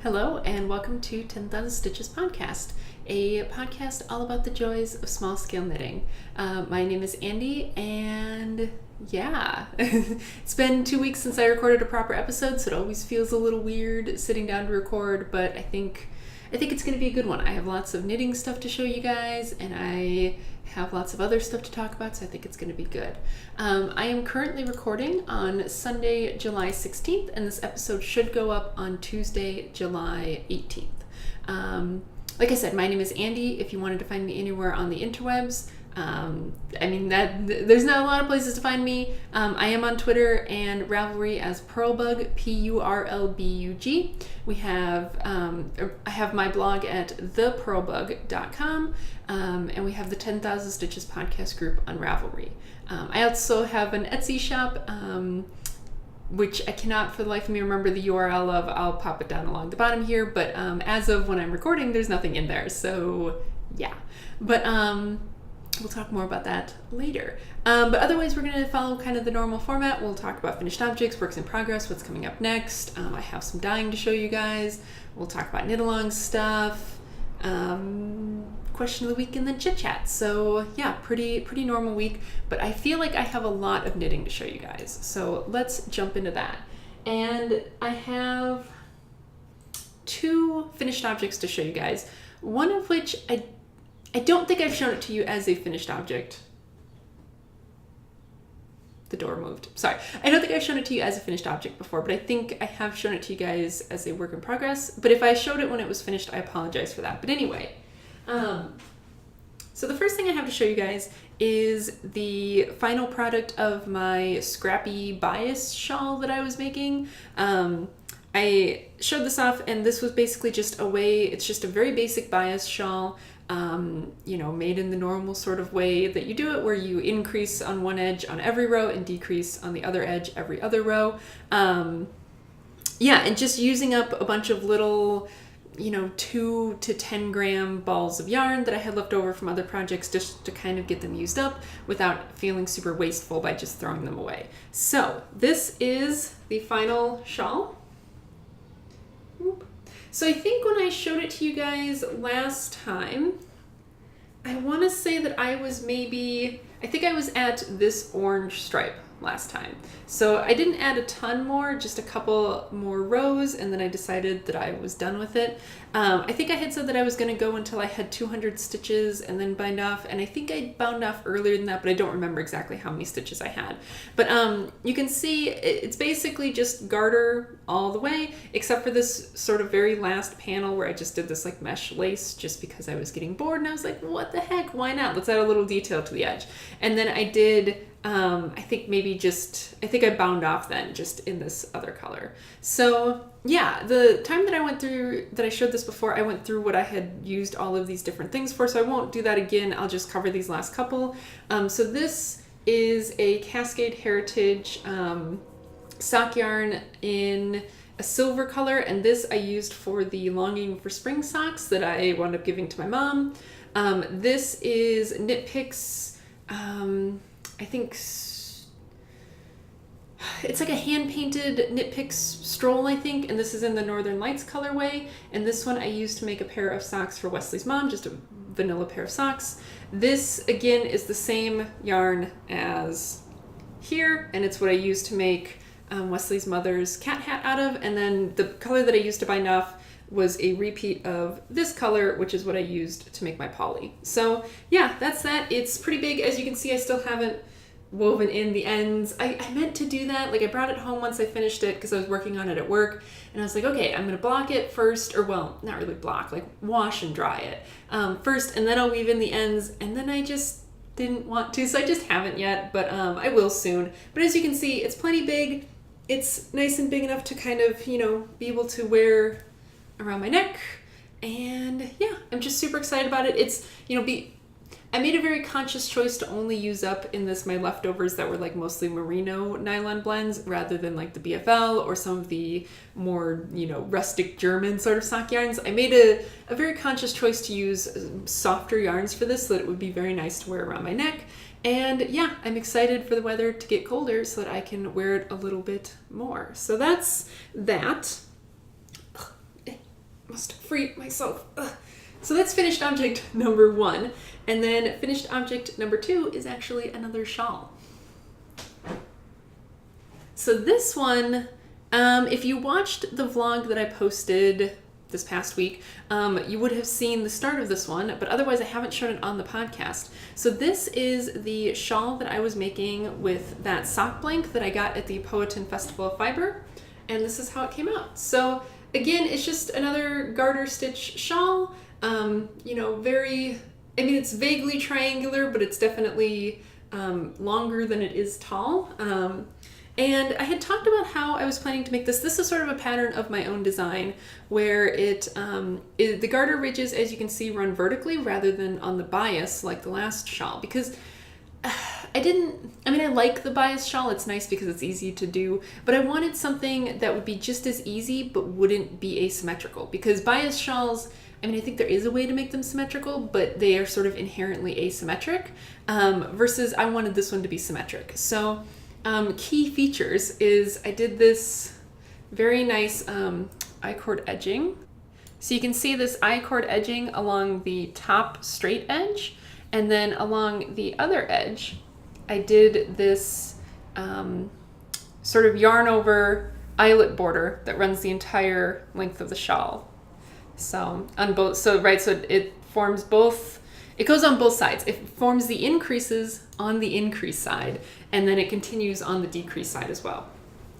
Hello and welcome to 10,000 Stitches podcast, a podcast all about the joys of small scale knitting. My name is Andy and yeah, it's been 2 weeks since I recorded a proper episode, so it always feels a little weird sitting down to record, but I think it's going to be a good one. I have lots of knitting stuff to show you guys and I have lots of other stuff to talk about, so I think it's going to be good. I am currently recording on Sunday, July 16th, and this episode should go up on Tuesday, July 18th. Like I said, my name is Andy. If you wanted to find me anywhere on the interwebs, there's not a lot of places to find me. I am on Twitter and Ravelry as Purlbug, Purlbug. We have I have my blog at thepurlbug.com, and we have the 10,000 Stitches podcast group on Ravelry. I also have an Etsy shop, which I cannot for the life of me remember the URL of. I'll pop it down along the bottom here, but as of when I'm recording, there's nothing in there, so yeah. But we'll talk more about that later. But otherwise, we're going to follow kind of the normal format. We'll talk about finished objects, works in progress, what's coming up next. I have some dyeing to show you guys. We'll talk about knit-along stuff, question of the week, and then chit-chat. So yeah, pretty normal week. But I feel like I have a lot of knitting to show you guys. So let's jump into that. And I have 2 finished objects to show you guys. One of which I don't think I've shown it to you as a finished object. The door moved. Sorry. I don't think I've shown it to you as a finished object before, but I think I have shown it to you guys as a work in progress. But if I showed it when it was finished, I apologize for that. But anyway, so the first thing I have to show you guys is the final product of my Scrappy bias shawl that I was making. I showed this off, and this was basically just it's just a very basic bias shawl. Made in the normal sort of way that you do it, where you increase on one edge on every row and decrease on the other edge every other row. And just using up a bunch of little, 2 to 10 gram balls of yarn that I had left over from other projects, just to kind of get them used up without feeling super wasteful by just throwing them away. So this is the final shawl. So I think when I showed it to you guys last time, I want to say that I was at this orange stripe last time. So I didn't add a ton more, just a couple more rows, and then I decided that I was done with it. I think I had said that I was going to go until I had 200 stitches and then bind off, and I think I bound off earlier than that, but I don't remember exactly how many stitches I had. But you can see it's basically just garter all the way, except for this sort of very last panel where I just did this like mesh lace just because I was getting bored, and I was like, what the heck, why not? Let's add a little detail to the edge. And then I did I think I bound off then just in this other color. So yeah, the time that I showed this before, I went through what I had used all of these different things for, so I won't do that again. I'll just cover these last couple. So this is a Cascade Heritage sock yarn in a silver color, and this I used for the Longing for Spring socks that I wound up giving to my mom. This is Knit Picks, I think it's like a hand-painted Knit Picks stroll, I think, and this is in the Northern Lights colorway, and this one I used to make a pair of socks for Wesley's mom, just a vanilla pair of socks. This, again, is the same yarn as here, and it's what I used to make Wesley's mother's cat hat out of, and then the color that I used to bind off was a repeat of this color, which is what I used to make my poly. So yeah, that's that. It's pretty big. As you can see, I still haven't woven in the ends. I meant to do that. Like, I brought it home once I finished it because I was working on it at work, and I was like, okay, I'm gonna block it first, or well, not really block, like wash and dry it first, and then I'll weave in the ends, and then I just didn't want to, so I just haven't yet, but I will soon. But as you can see, it's plenty big. It's nice and big enough to kind of, be able to wear around my neck, and yeah, I'm just super excited about it. It's, I made a very conscious choice to only use up in this my leftovers that were like mostly merino nylon blends rather than like the BFL or some of the more, rustic German sort of sock yarns. I made a very conscious choice to use softer yarns for this so that it would be very nice to wear around my neck. And yeah, I'm excited for the weather to get colder so that I can wear it a little bit more. So that's that. must free myself. Ugh. So that's finished object number 1. And then finished object number 2 is actually another shawl. So this one, if you watched the vlog that I posted this past week, you would have seen the start of this one, but otherwise I haven't shown it on the podcast. So this is the shawl that I was making with that sock blank that I got at the Powhatan Festival of Fiber, and this is how it came out. So again, it's just another garter stitch shawl, you know, it's vaguely triangular, but it's definitely longer than it is tall. And I had talked about how I was planning to make this. This is sort of a pattern of my own design where the garter ridges, as you can see, run vertically rather than on the bias like the last shawl, because I like the bias shawl. It's nice because it's easy to do, but I wanted something that would be just as easy but wouldn't be asymmetrical, because bias shawls, I think there is a way to make them symmetrical, but they are sort of inherently asymmetric, versus I wanted this one to be symmetric. So key features is I did this very nice I-cord edging. So you can see this I-cord edging along the top straight edge, and then along the other edge I did this sort of yarn over eyelet border that runs the entire length of the shawl. So it forms both. It goes on both sides. It forms the increases on the increase side, and then it continues on the decrease side as well.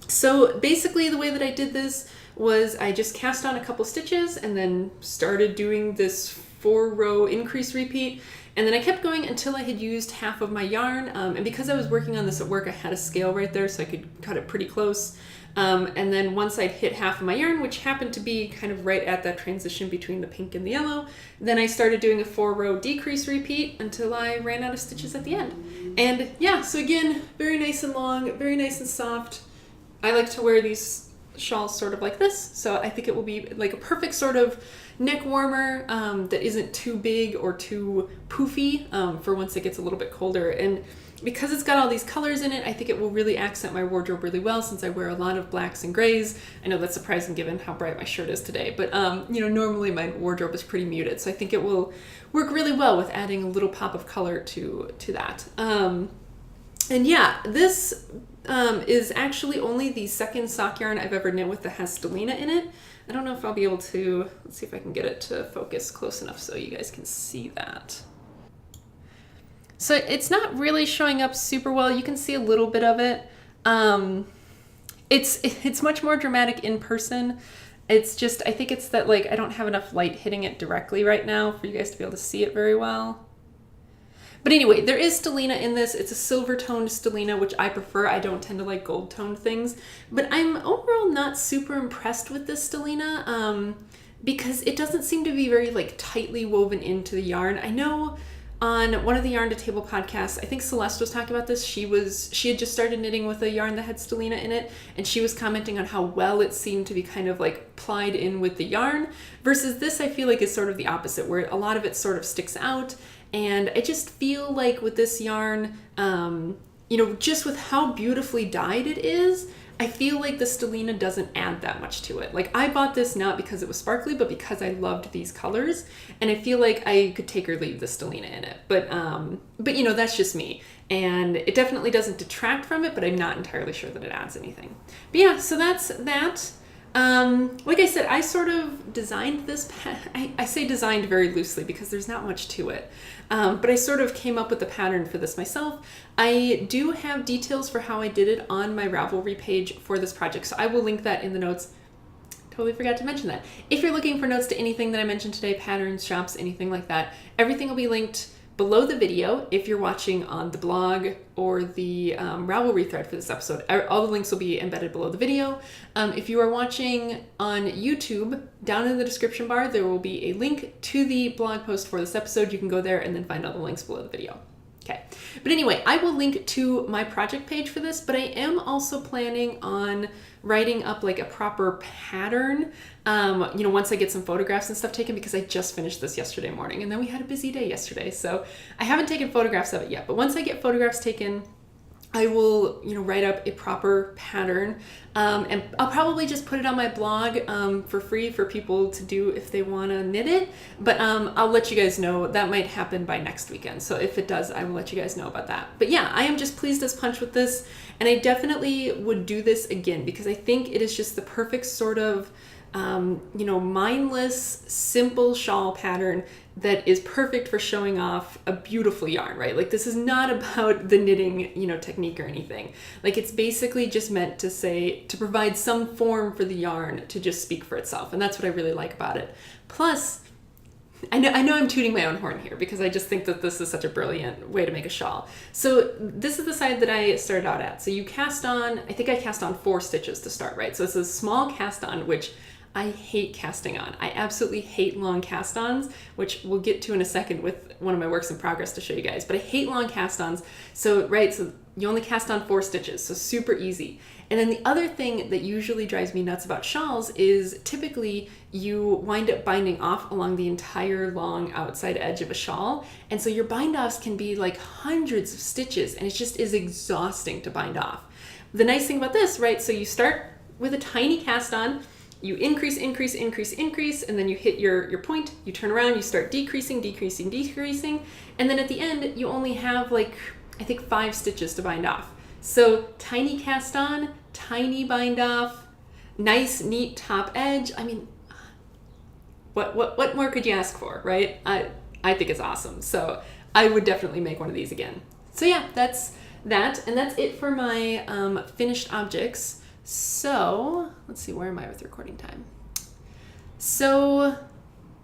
So basically the way that I did this was I just cast on a couple stitches and then started doing this 4-row increase repeat. And then I kept going until I had used half of my yarn. And because I was working on this at work, I had a scale right there so I could cut it pretty close. And then once I'd hit half of my yarn, which happened to be kind of right at that transition between the pink and the yellow, then I started doing a 4-row decrease repeat until I ran out of stitches at the end. And yeah, so again, very nice and long, very nice and soft. I like to wear these shawls sort of like this, so I think it will be like a perfect sort of neck warmer that isn't too big or too poofy for once it gets a little bit colder. And because it's got all these colors in it, I think it will really accent my wardrobe really well, since I wear a lot of blacks and grays. I know that's surprising given how bright my shirt is today, but normally my wardrobe is pretty muted, so I think it will work really well with adding a little pop of color to that. And yeah, this is actually only the second sock yarn I've ever knit with that has stellina in it. I don't know if I'll be able to, let's see if I can get it to focus close enough so you guys can see that. So it's not really showing up super well. You can see a little bit of it. It's much more dramatic in person. It's just, I think it's that I don't have enough light hitting it directly right now for you guys to be able to see it very well. But anyway, there is stellina in this. It's a silver toned stellina, which I prefer. I don't tend to like gold toned things, but I'm overall not super impressed with this stellina because it doesn't seem to be very tightly woven into the yarn. I know on one of the Yarn to Table podcasts, I think Celeste was talking about this. She had just started knitting with a yarn that had stellina in it, and she was commenting on how well it seemed to be kind of plied in with the yarn, versus this I feel like is sort of the opposite, where a lot of it sort of sticks out. And I just feel like with this yarn, just with how beautifully dyed it is, I feel like the stellina doesn't add that much to it. I bought this not because it was sparkly, but because I loved these colors, and I feel like I could take or leave the stellina in it. But that's just me, and it definitely doesn't detract from it, but I'm not entirely sure that it adds anything. But yeah, so that's that. Like I said, I sort of designed this. I say designed very loosely because there's not much to it. But I sort of came up with the pattern for this myself. I do have details for how I did it on my Ravelry page for this project, so I will link that in the notes. Totally forgot to mention that. If you're looking for notes to anything that I mentioned today, patterns, shops, anything like that, everything will be linked below the video if you're watching on the blog or the Ravelry thread for this episode. All the links will be embedded below the video. If you are watching on YouTube, down in the description bar there will be a link to the blog post for this episode. You can go there and then find all the links below the video. Okay, but anyway, I will link to my project page for this, but I am also planning on writing up a proper pattern, once I get some photographs and stuff taken, because I just finished this yesterday morning, and then we had a busy day yesterday, so I haven't taken photographs of it yet. But once I get photographs taken, I will, write up a proper pattern, and I'll probably just put it on my blog for free for people to do if they want to knit it. But I'll let you guys know. That might happen by next weekend. So if it does, I will let you guys know about that. But yeah, I am just pleased as punch with this, and I definitely would do this again because I think it is just the perfect sort of mindless, simple shawl pattern that is perfect for showing off a beautiful yarn, right? Like this is not about the knitting, technique or anything. Like it's basically just meant to provide some form for the yarn to just speak for itself. And that's what I really like about it. Plus, I know I'm tooting my own horn here because I just think that this is such a brilliant way to make a shawl. So this is the side that I started out at. So you cast on, I think I cast on 4 stitches to start, right? So it's a small cast on, which I hate casting on. I absolutely hate long cast-ons, which we'll get to in a second with one of my works in progress to show you guys. But I hate long cast-ons. So you only cast on 4 stitches, so super easy. And then the other thing that usually drives me nuts about shawls is typically you wind up binding off along the entire long outside edge of a shawl. And so your bind-offs can be like hundreds of stitches, and it just is exhausting to bind off. The nice thing about this, right, so you start with a tiny cast-on, you increase, and then you hit your point, you turn around, you start decreasing, and then at the end, you only have I think 5 stitches to bind off. So tiny cast on, tiny bind off, nice, neat top edge. I mean, what more could you ask for, right? I think it's awesome. So I would definitely make one of these again. So yeah, that's that, and that's it for my finished objects. So let's see, where am I with recording time? So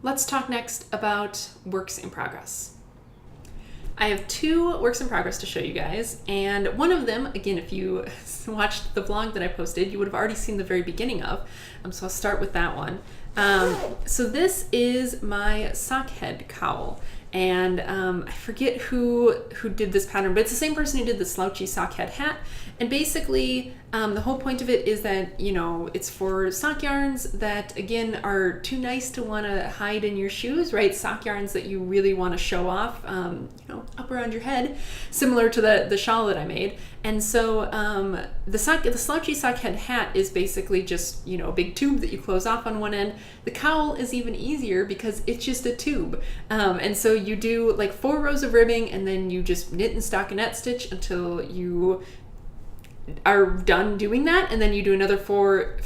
let's talk next about works in progress. I have 2 works in progress to show you guys, and one of them, again, if you watched the vlog that I posted, you would have already seen the very beginning of, so I'll start with that one. So this is my sock head cowl, and I forget who did this pattern, but it's the same person who did the slouchy sock head hat. And basically, the whole point of it is that, it's for sock yarns that, again, are too nice to want to hide in your shoes, right? Sock yarns that you really want to show off, up around your head, similar to the shawl that I made. And so the slouchy sock head hat is basically just, a big tube that you close off on one end. The cowl is even easier because it's just a tube. And so you do 4 rows of ribbing, and then you just knit and stockinette stitch until you are done doing that, and then you do another 4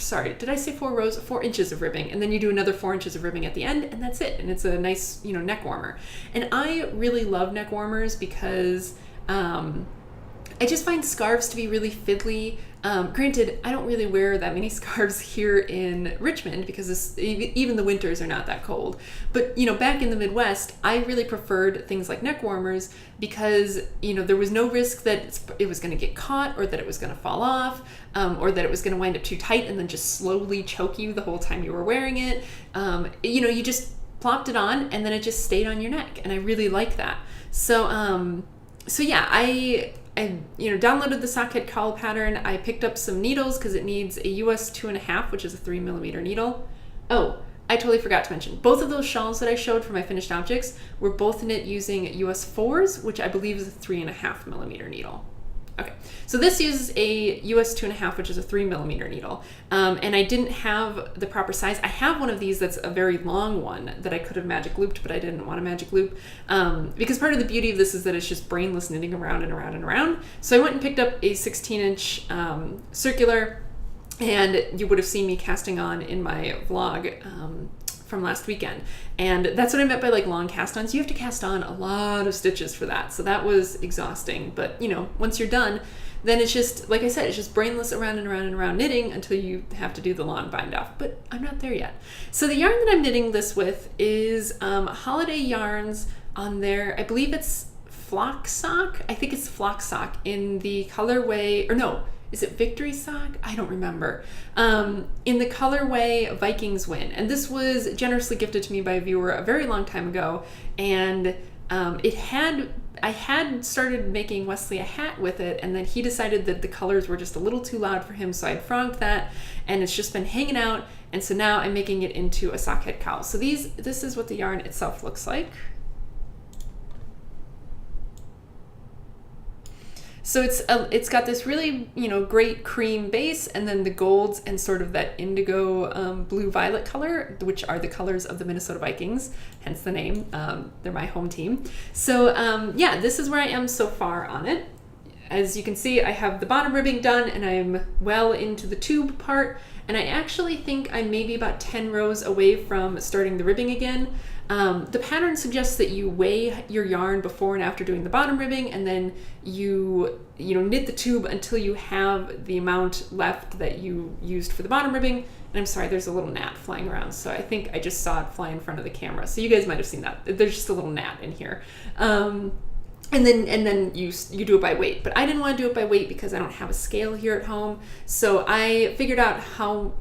rows, 4 inches of ribbing, and then you do another 4 inches of ribbing at the end, and that's it. And it's a nice, neck warmer. And I really love neck warmers because I just find scarves to be really fiddly. Granted, I don't really wear that many scarves here in Richmond because even the winters are not that cold. But, back in the Midwest, I really preferred things like neck warmers because, there was no risk that it was going to get caught or that it was going to fall off, or that it was going to wind up too tight and then just slowly choke you the whole time you were wearing it. You just plopped it on and then it just stayed on your neck. And I really like that. So yeah, I downloaded the sockhead cowl pattern. I picked up some needles because it needs a US 2.5, which is a 3mm needle. Oh, I totally forgot to mention, both of those shawls that I showed for my finished objects were both knit using US 4s, which I believe is a 3.5mm needle. Okay, so this uses a US 2.5, which is a 3mm needle, and I didn't have the proper size. I have one of these that's a very long one that I could have magic looped, but I didn't want a magic loop, because part of the beauty of this is that it's just brainless knitting around and around and around. So I went and picked up a 16-inch circular, and you would have seen me casting on in my vlog from last weekend. And that's what I meant by long cast-ons. You have to cast on a lot of stitches for that. So that was exhausting. But, once you're done, then it's just, like I said, it's just brainless around and around and around knitting until you have to do the long bind off. But I'm not there yet. So the yarn that I'm knitting this with is Holiday Yarns on their, I believe it's Flock Sock. I think it's Flock Sock in the colorway, or no, is it Victory Sock? I don't remember. In the colorway Vikings Win. And this was generously gifted to me by a viewer a very long time ago. And I had started making Wesley a hat with it, and then he decided that the colors were just a little too loud for him, so I'd fronked that, and it's just been hanging out, and so now I'm making it into a sockhead cowl. So this is what the yarn itself looks like. So it's got this really, you know, great cream base, and then the golds and sort of that indigo blue violet color, which are the colors of the Minnesota Vikings, hence the name. They're my home team. So yeah, this is where I am so far on it. As you can see, I have the bottom ribbing done, and I'm well into the tube part, and I actually think I'm maybe about 10 rows away from starting the ribbing again. The pattern suggests that you weigh your yarn before and after doing the bottom ribbing, and then you knit the tube until you have the amount left that you used for the bottom ribbing. And I'm sorry, there's a little gnat flying around, so I think I just saw it fly in front of the camera. So you guys might have seen that. There's just a little gnat in here. And then you do it by weight, but I didn't want to do it by weight because I don't have a scale here at home. So I figured out how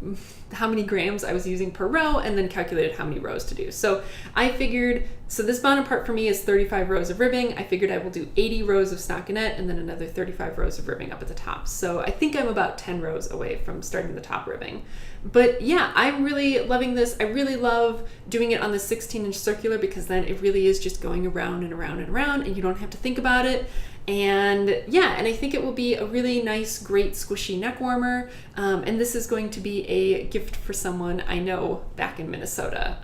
many grams I was using per row, and then calculated how many rows to do. So I figured, so this bottom part for me is 35 rows of ribbing. I figured I will do 80 rows of stockinette and then another 35 rows of ribbing up at the top. So I think I'm about 10 rows away from starting the top ribbing. But yeah, I'm really loving this. I really love doing it on the 16-inch circular because then it really is just going around and around and around, and you don't have to think about it. And yeah, and I think it will be a really nice, great squishy neck warmer. And this is going to be a gift for someone I know back in Minnesota.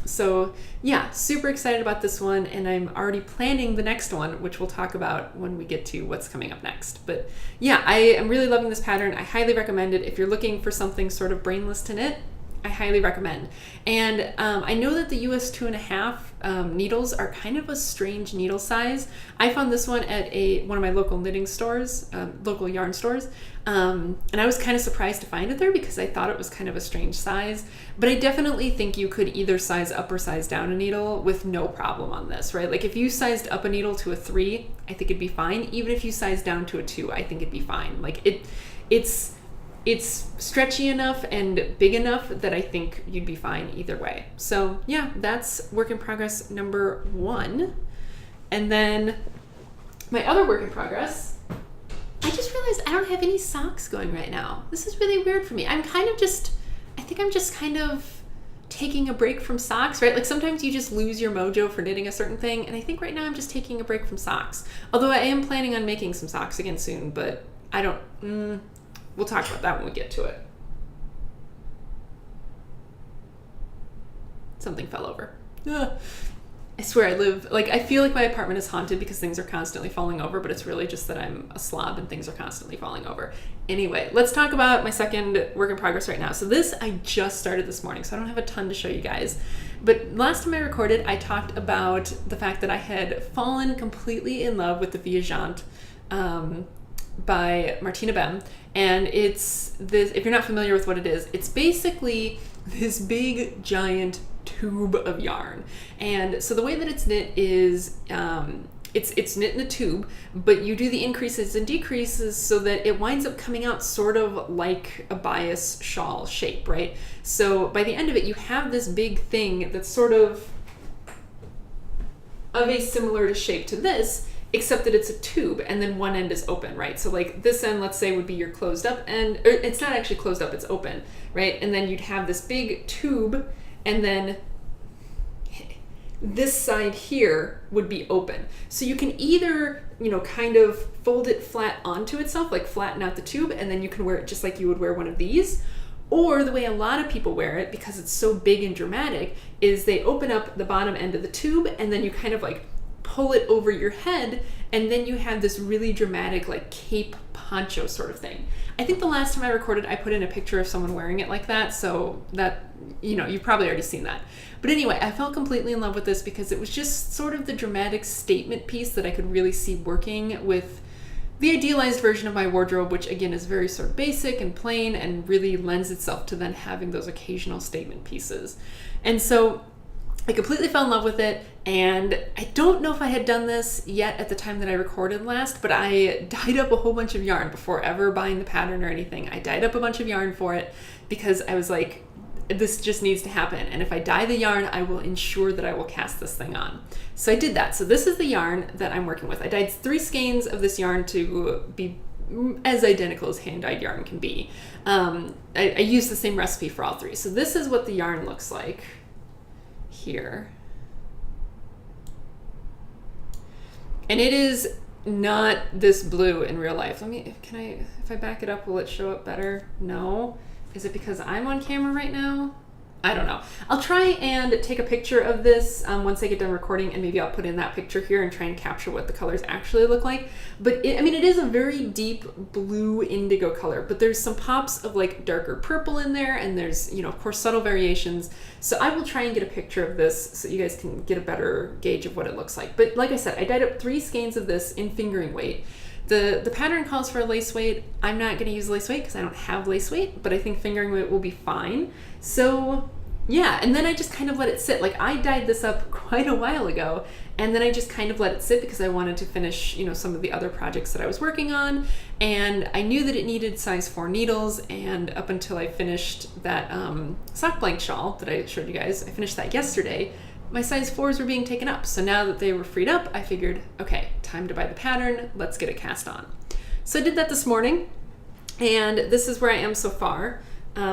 So yeah, super excited about this one, and I'm already planning the next one, which we'll talk about when we get to what's coming up next. But yeah, I am really loving this pattern. I highly recommend it. If you're looking for something sort of brainless to knit, I highly recommend. And I know that the US 2.5 needles are kind of a strange needle size. I found this one at one of my local knitting stores, local yarn stores, and I was kind of surprised to find it there because I thought it was kind of a strange size. But I definitely think you could either size up or size down a needle with no problem on this, right? Like if you sized up a needle to a 3, I think it'd be fine. Even if you sized down to a 2, I think it'd be fine. Like it's stretchy enough and big enough that I think you'd be fine either way. So yeah, that's work in progress number 1. And then my other work in progress, I just realized I don't have any socks going right now. This is really weird for me. I think I'm just kind of taking a break from socks, right? Like sometimes you just lose your mojo for knitting a certain thing, and I think right now I'm just taking a break from socks. Although I am planning on making some socks again soon, but I don't... We'll talk about that when we get to it. Something fell over. Ugh. I swear I feel like my apartment is haunted because things are constantly falling over, but it's really just that I'm a slob and things are constantly falling over. Anyway, let's talk about my second work in progress right now. So this I just started this morning, so I don't have a ton to show you guys. But last time I recorded, I talked about the fact that I had fallen completely in love with the Viajante by Martina Bem. And it's this, if you're not familiar with what it is, it's basically this big giant tube of yarn. And so the way that it's knit is it's knit in a tube, but you do the increases and decreases so that it winds up coming out sort of like a bias shawl shape, right? So by the end of it, you have this big thing that's sort of a similar shape to this, except that it's a tube and then one end is open, right? So like this end, let's say, would be your closed up end, or it's not actually closed up, it's open, right? And then you'd have this big tube, and then this side here would be open. So you can either, kind of fold it flat onto itself, like flatten out the tube, and then you can wear it just like you would wear one of these. Or the way a lot of people wear it, because it's so big and dramatic, is they open up the bottom end of the tube and then you kind of like pull it over your head, and then you have this really dramatic like cape poncho sort of thing. I think the last time I recorded, I put in a picture of someone wearing it like that, so that, you've probably already seen that. But anyway, I fell completely in love with this because it was just sort of the dramatic statement piece that I could really see working with the idealized version of my wardrobe, which again is very sort of basic and plain and really lends itself to then having those occasional statement pieces. And so I completely fell in love with it, and I don't know if I had done this yet at the time that I recorded last, but I dyed up a whole bunch of yarn before ever buying the pattern or anything. I dyed up a bunch of yarn for it because I was like, this just needs to happen, and if I dye the yarn, I will ensure that I will cast this thing on. So I did that. So this is the yarn that I'm working with. I dyed 3 skeins of this yarn to be as identical as hand-dyed yarn can be. I used the same recipe for all 3. So this is what the yarn looks like here. And it is not this blue in real life. If I back it up, will it show up better? No. Is it because I'm on camera right now? I don't know. I'll try and take a picture of this once I get done recording, and maybe I'll put in that picture here and try and capture what the colors actually look like. But it is a very deep blue indigo color, but there's some pops of like darker purple in there, and there's, of course, subtle variations. So I will try and get a picture of this so you guys can get a better gauge of what it looks like. But like I said, I dyed up 3 skeins of this in fingering weight. The pattern calls for a lace weight. I'm not going to use lace weight because I don't have lace weight, but I think fingering weight will be fine. So yeah, and then I just kind of let it sit. Like, I dyed this up quite a while ago, and then I just kind of let it sit because I wanted to finish, some of the other projects that I was working on, and I knew that it needed size 4 needles, and up until I finished that sock blank shawl that I showed you guys, I finished that yesterday, my size 4s were being taken up. So now that they were freed up, I figured, okay, time to buy the pattern, let's get it cast on. So I did that this morning, and this is where I am so far.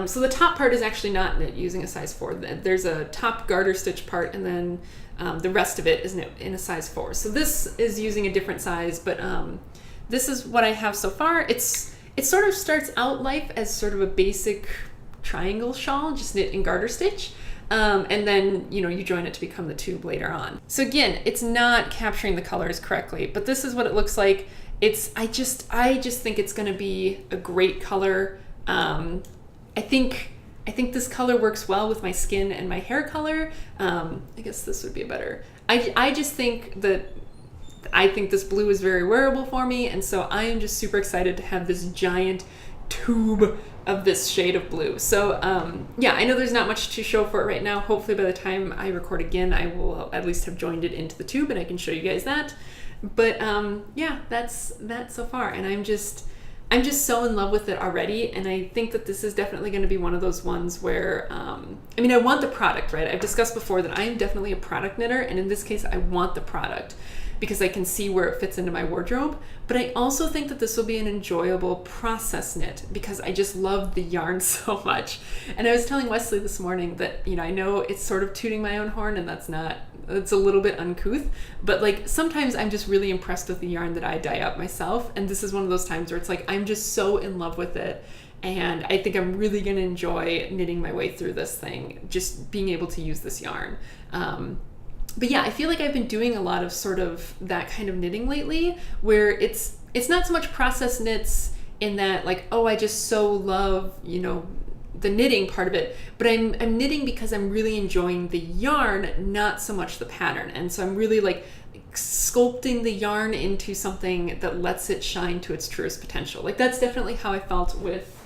So the top part is actually not knit using a size 4. There's a top garter stitch part, and then the rest of it is knit in a size 4. So this is using a different size, but this is what I have so far. It sort of starts out life as sort of a basic triangle shawl, just knit in garter stitch. And then, you join it to become the tube later on. So again, it's not capturing the colors correctly, but this is what it looks like. I just think it's going to be a great color. I think this color works well with my skin and my hair color. I guess this would be a better. I just think this blue is very wearable for me, and so I am just super excited to have this giant tube of this shade of blue. So yeah, I know there's not much to show for it right now. Hopefully by the time I record again, I will at least have joined it into the tube and I can show you guys that. But yeah, that's so far, and I'm just so in love with it already, and I think that this is definitely going to be one of those ones where, I want the product, right? I've discussed before that I am definitely a product knitter, and in this case, I want the product because I can see where it fits into my wardrobe, but I also think that this will be an enjoyable process knit because I just love the yarn so much. And I was telling Wesley this morning that, I know it's sort of tooting my own horn, and it's a little bit uncouth, but like sometimes I'm just really impressed with the yarn that I dye up myself, and this is one of those times where it's like I'm just so in love with it, and I think I'm really going to enjoy knitting my way through this thing, just being able to use this yarn. But yeah, I feel like I've been doing a lot of sort of that kind of knitting lately, where it's not so much process knits in that like, oh, I just so love, the knitting part of it, but I'm knitting because I'm really enjoying the yarn, not so much the pattern. And so I'm really like sculpting the yarn into something that lets it shine to its truest potential. Like that's definitely how I felt with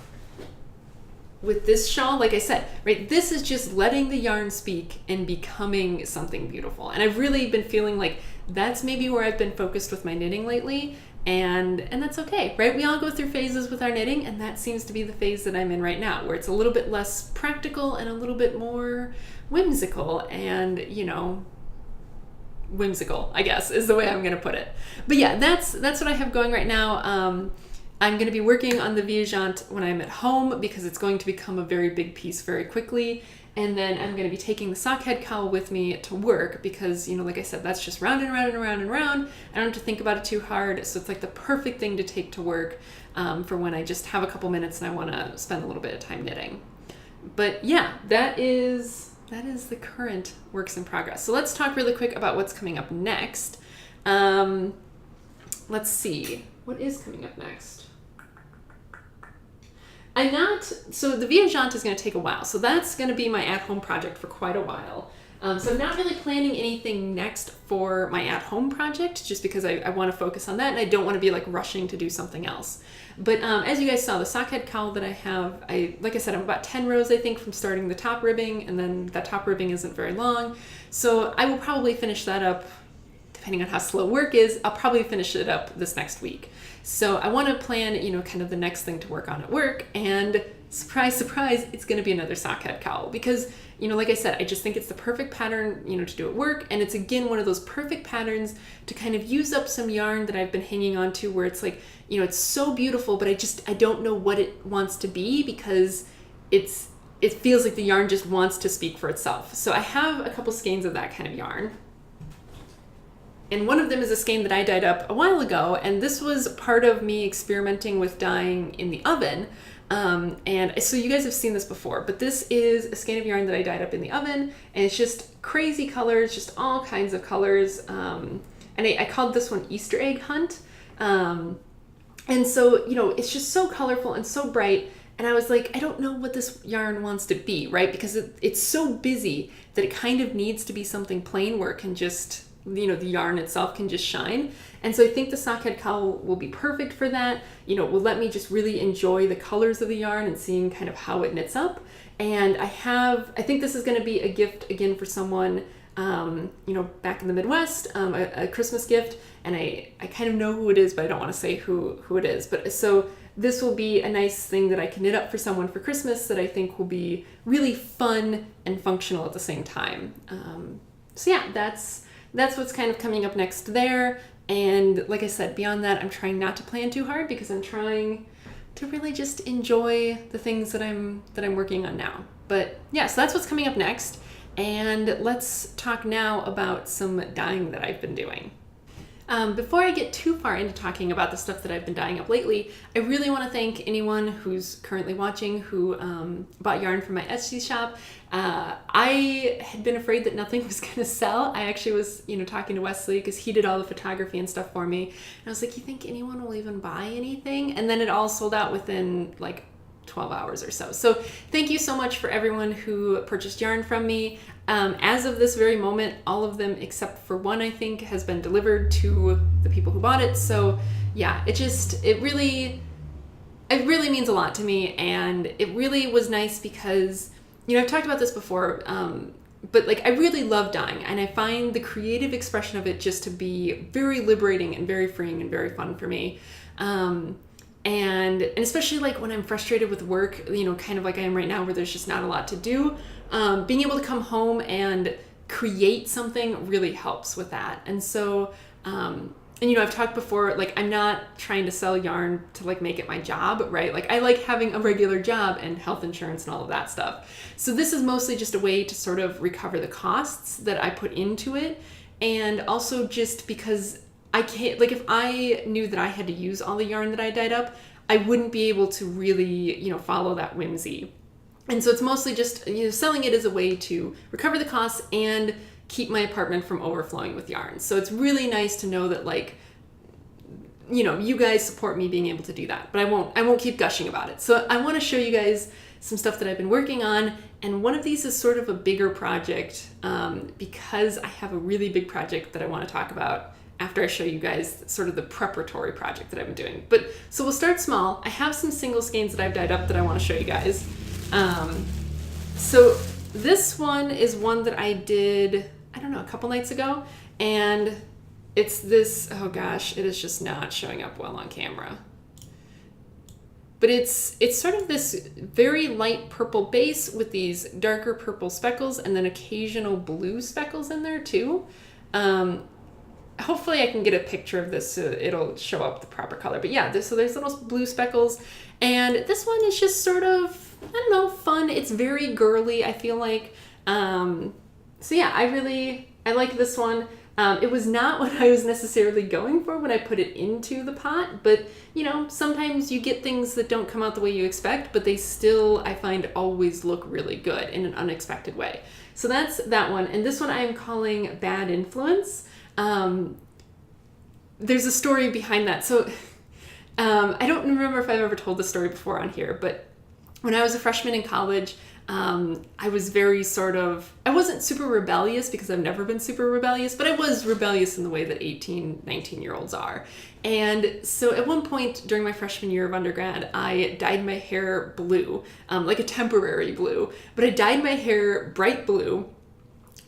this shawl. Like I said, right, this is just letting the yarn speak and becoming something beautiful. And I've really been feeling like that's maybe where I've been focused with my knitting lately. And that's okay, right? We all go through phases with our knitting, and that seems to be the phase that I'm in right now, where it's a little bit less practical and a little bit more whimsical, and whimsical, I guess, is the way I'm gonna put it. But yeah, that's what I have going right now. I'm going to be working on the Viajante when I'm at home because it's going to become a very big piece very quickly. And then I'm going to be taking the sock head cowl with me to work because, like I said, that's just round and round and round and round. I don't have to think about it too hard. So it's like the perfect thing to take to work for when I just have a couple minutes and I want to spend a little bit of time knitting. But yeah, that is the current works in progress. So let's talk really quick about what's coming up next. Let's see. What is coming up next? So the Viajante is going to take a while. So that's going to be my at-home project for quite a while. So I'm not really planning anything next for my at-home project just because I want to focus on that and I don't want to be like rushing to do something else. But as you guys saw, the sock head cowl that I have, like I said, I'm about 10 rows, I think, from starting the top ribbing, and then that top ribbing isn't very long. So I will probably finish that up. Depending on how slow work is, I'll probably finish it up this next week. So I want to plan, kind of the next thing to work on at work, and surprise, surprise, it's going to be another sock head cowl because, like I said, I just think it's the perfect pattern, to do at work, and it's again one of those perfect patterns to kind of use up some yarn that I've been hanging on to where it's like, it's so beautiful, but I don't know what it wants to be because it feels like the yarn just wants to speak for itself. So I have a couple skeins of that kind of yarn. And one of them is a skein that I dyed up a while ago, and this was part of me experimenting with dyeing in the oven. And so you guys have seen this before, but this is a skein of yarn that I dyed up in the oven, and it's just crazy colors, just all kinds of colors. And I called this one Easter Egg Hunt. And so, you know, it's just so colorful and so bright. And I was like, I don't know what this yarn wants to be, right? Because it's so busy that it kind of needs to be something plain where it can just, you know, the yarn itself can just shine. And so I think the sockhead cowl will be perfect for that. You know, it will let me just really enjoy the colors of the yarn and seeing kind of how it knits up. And I think this is going to be a gift again for someone, you know, back in the Midwest, a Christmas gift. And I kind of know who it is, but I don't want to say who it is. But so this will be a nice thing that I can knit up for someone for Christmas that I think will be really fun and functional at the same time. So yeah, that's what's kind of coming up next there. And like I said, beyond that, I'm trying not to plan too hard because I'm trying to really just enjoy the things that I'm working on now. But yeah, so that's what's coming up next. And let's talk now about some dyeing that I've been doing. Before I get too far into talking about the stuff that I've been dyeing up lately, I really want to thank anyone who's currently watching who bought yarn from my Etsy shop. I had been afraid that nothing was going to sell. I actually was, you know, talking to Wesley because he did all the photography and stuff for me. And I was like, you think anyone will even buy anything? And then it all sold out within like 12 hours or so. So thank you so much for everyone who purchased yarn from me. As of this very moment, all of them except for one, I think, has been delivered to the people who bought it. So yeah, it really means a lot to me. And it really was nice because, you know, I've talked about this before, but like I really love dyeing, and I find the creative expression of it just to be very liberating and very freeing and very fun for me. And especially like when I'm frustrated with work, you know, kind of like I am right now where there's just not a lot to do, being able to come home and create something really helps with that. And so, and you know, I've talked before, like I'm not trying to sell yarn to like make it my job, right? Like I like having a regular job and health insurance and all of that stuff. So this is mostly just a way to sort of recover the costs that I put into it. And also just because I can't, like if I knew that I had to use all the yarn that I dyed up, I wouldn't be able to really, you know, follow that whimsy. And so it's mostly just, you know, selling it as a way to recover the costs and keep my apartment from overflowing with yarn. So it's really nice to know that, like, you know, you guys support me being able to do that, but I won't keep gushing about it. So I want to show you guys some stuff that I've been working on. And one of these is sort of a bigger project, because I have a really big project that I want to talk about after I show you guys sort of the preparatory project that I've been doing. But so we'll start small. I have some single skeins that I've dyed up that I want to show you guys. So this one is one that I did, I don't know, a couple nights ago. And it's this, oh gosh, it is just not showing up well on camera. But it's sort of this very light purple base with these darker purple speckles and then occasional blue speckles in there too. Hopefully I can get a picture of this so it'll show up the proper color. But yeah, so there's little blue speckles. And this one is just sort of, I don't know, fun. It's very girly, I feel like. So yeah, I like this one. It was not what I was necessarily going for when I put it into the pot, but you know, sometimes you get things that don't come out the way you expect, but they still, I find, always look really good in an unexpected way. So that's that one. And this one I am calling Bad Influence. There's a story behind that. So I don't remember if I've ever told this story before on here, but when I was a freshman in college, I was very I wasn't super rebellious because I've never been super rebellious, but I was rebellious in the way that 18, 19-year-olds are. And so at one point during my freshman year of undergrad, I dyed my hair blue, like a temporary blue, but I dyed my hair bright blue.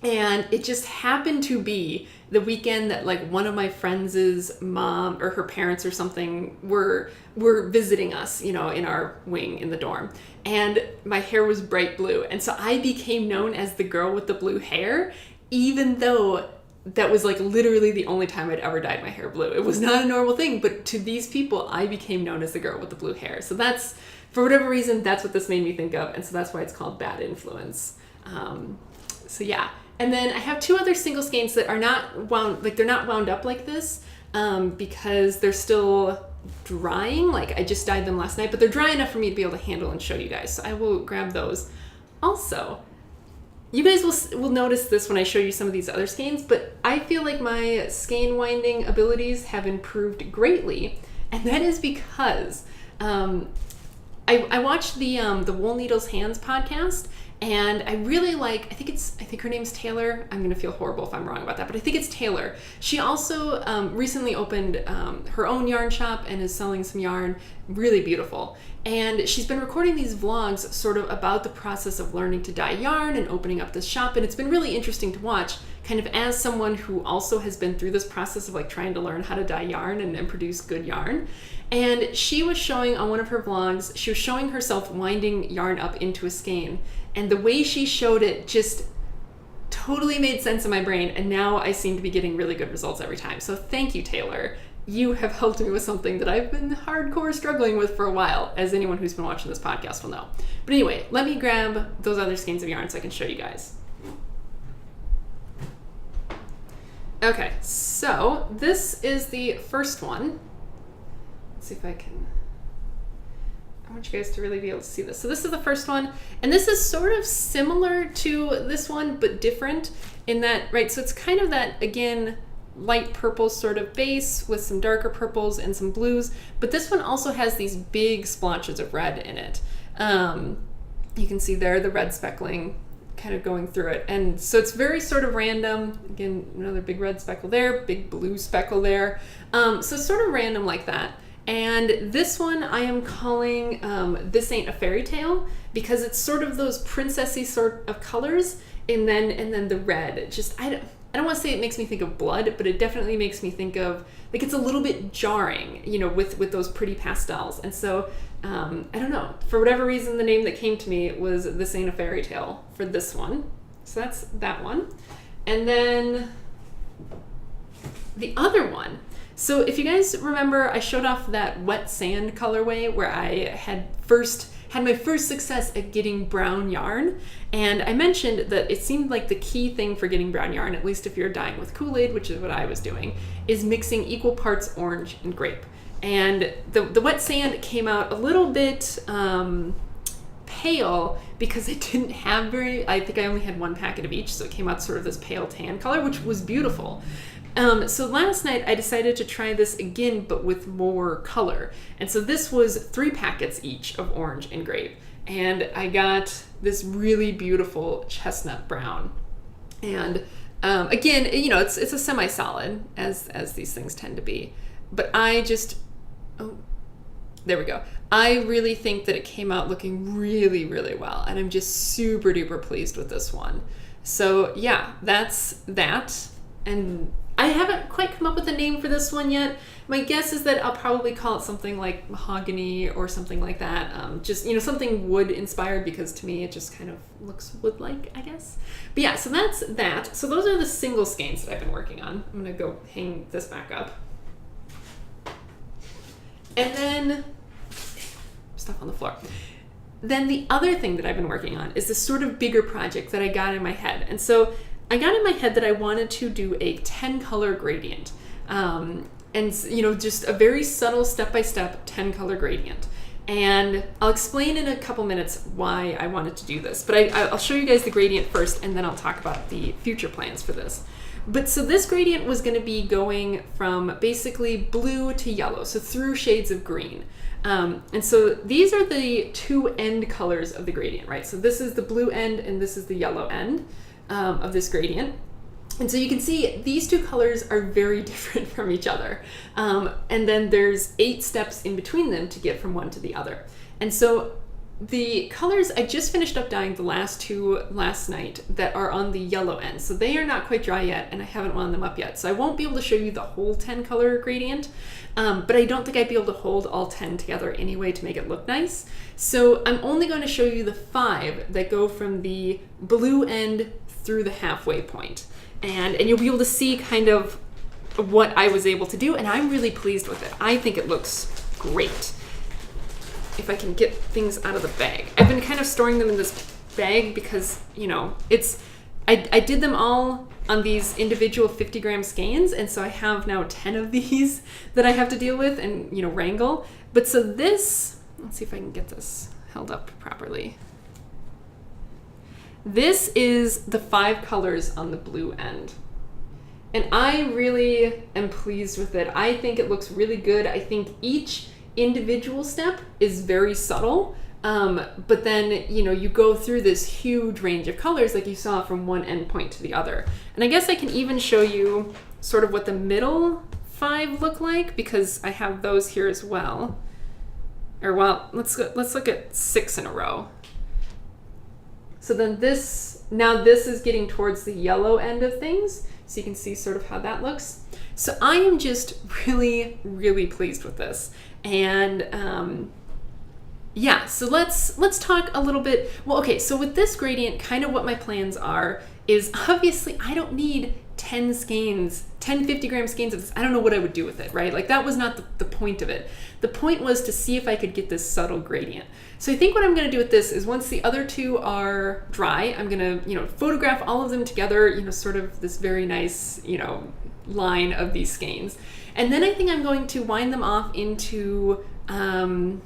And it just happened to be the weekend that like one of my friends' mom or her parents or something were visiting us, you know, in our wing in the dorm. And my hair was bright blue. And so I became known as the girl with the blue hair, even though that was like literally the only time I'd ever dyed my hair blue. It was not a normal thing, but to these people, I became known as the girl with the blue hair. So that's, for whatever reason, that's what this made me think of. And so that's why it's called Bad Influence. So yeah. And then I have 2 other single skeins that are not wound, like they're not wound up like this because they're still drying. Like I just dyed them last night, but they're dry enough for me to be able to handle and show you guys. So I will grab those. Also, you guys will notice this when I show you some of these other skeins, but I feel like my skein winding abilities have improved greatly. And that is because I watched the Wool Needles Hands podcast, and I really like, I think her name's Taylor. I'm gonna feel horrible if I'm wrong about that, but I think it's Taylor. She also recently opened her own yarn shop and is selling some yarn, really beautiful. And she's been recording these vlogs sort of about the process of learning to dye yarn and opening up this shop, and it's been really interesting to watch, kind of as someone who also has been through this process of like trying to learn how to dye yarn and produce good yarn. And she was showing on one of her vlogs, she was showing herself winding yarn up into a skein. And the way she showed it just totally made sense in my brain. And now I seem to be getting really good results every time. So thank you, Taylor. You have helped me with something that I've been hardcore struggling with for a while, as anyone who's been watching this podcast will know. But anyway, let me grab those other skeins of yarn so I can show you guys. Okay, so this is the first one. Let's see if I want you guys to really be able to see this. So this is the first one, and this is sort of similar to this one, but different in that, right, so it's kind of that, again, light purple sort of base with some darker purples and some blues, but this one also has these big splotches of red in it. You can see there the red speckling kind of going through it, and so it's very sort of random. Again, another big red speckle there, big blue speckle there. So it's sort of random like that. And this one I am calling This Ain't a Fairy Tale, because it's sort of those princessy sort of colors, and then the red. Just I don't want to say it makes me think of blood, but it definitely makes me think of, like, it's a little bit jarring, you know, with those pretty pastels. And so I don't know, for whatever reason, the name that came to me was This Ain't a Fairy Tale for this one. So that's that one. And then the other one. So if you guys remember, I showed off that wet sand colorway where I had my first success at getting brown yarn. And I mentioned that it seemed like the key thing for getting brown yarn, at least if you're dyeing with Kool-Aid, which is what I was doing, is mixing equal parts orange and grape. And the wet sand came out a little bit pale because I didn't have I think I only had 1 packet of each, so it came out sort of this pale tan color, which was beautiful. So last night I decided to try this again, but with more color. And so this was 3 packets each of orange and grape. And I got this really beautiful chestnut brown. And again, you know, it's a semi-solid, as these things tend to be. But there we go. I really think that it came out looking really, really well. And I'm just super duper pleased with this one. So yeah, that's that. And I haven't quite come up with a name for this one yet. My guess is that I'll probably call it something like mahogany or something like that. Just, you know, something wood inspired, because to me it just kind of looks wood-like, I guess. But yeah, so that's that. So those are the single skeins that I've been working on. I'm gonna go hang this back up. And then, stuff on the floor. Then the other thing that I've been working on is this sort of bigger project that I got in my head. And so I got in my head that I wanted to do a 10 color gradient. And, you know, just a very subtle step-by-step 10 color gradient. And I'll explain in a couple minutes why I wanted to do this. But I'll show you guys the gradient first, and then I'll talk about the future plans for this. But so this gradient was going to be going from basically blue to yellow, so through shades of green. And so these are the 2 end colors of the gradient, right? So this is the blue end and this is the yellow end of this gradient. And so you can see these 2 colors are very different from each other. And then there's 8 steps in between them to get from one to the other. And so the colors, I just finished up dyeing the last 2 last night that are on the yellow end. So they are not quite dry yet, and I haven't wound them up yet. So I won't be able to show you the whole 10 color gradient, but I don't think I'd be able to hold all 10 together anyway to make it look nice. So I'm only going to show you the 5 that go from the blue end through the halfway point. And you'll be able to see kind of what I was able to do, and I'm really pleased with it. I think it looks great. If I can get things out of the bag. I've been kind of storing them in this bag because, you know, I did them all on these individual 50 gram skeins, and so I have now 10 of these that I have to deal with and, you know, wrangle. But so this, let's see if I can get this held up properly. This is the 5 colors on the blue end. And I really am pleased with it. I think it looks really good. I think each individual step is very subtle. But then, you know, you go through this huge range of colors like you saw from one end point to the other. And I guess I can even show you sort of what the middle 5 look like, because I have those here as well. Or well, let's look at 6 in a row. So then this is getting towards the yellow end of things. So you can see sort of how that looks. So I am just really, really pleased with this. And yeah, so let's talk a little bit. Well, okay, so with this gradient, kind of what my plans are is obviously I don't need 10 skeins, 10 50 gram skeins of this. I don't know what I would do with it, right? Like that was not the point of it. The point was to see if I could get this subtle gradient. So I think what I'm gonna do with this is once the other 2 are dry, I'm gonna, you know, photograph all of them together, you know, sort of this very nice, you know, line of these skeins. And then I think I'm going to wind them off into 10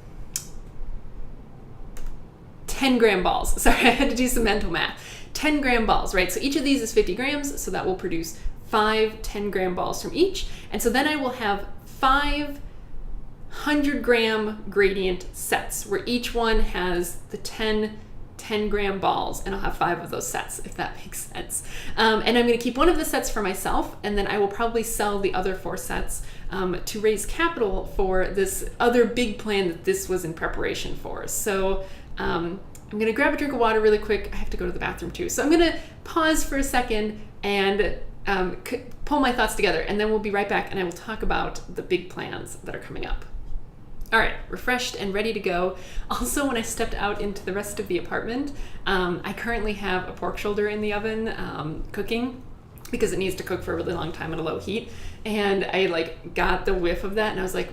gram balls. Sorry, I had to do some mental math. 10 gram balls, right? So each of these is 50 grams, so that will produce 5 10 gram balls from each. And so then I will have 5 100 gram gradient sets where each one has the 10 gram balls, and I'll have 5 of those sets, if that makes sense. And I'm gonna keep one of the sets for myself, and then I will probably sell the other 4 sets to raise capital for this other big plan that this was in preparation for. So I'm gonna grab a drink of water really quick. I have to go to the bathroom too. So I'm gonna pause for a second and pull my thoughts together, and then we'll be right back and I will talk about the big plans that are coming up. All right, refreshed and ready to go. Also, when I stepped out into the rest of the apartment, I currently have a pork shoulder in the oven cooking because it needs to cook for a really long time at a low heat. And I like got the whiff of that and I was like,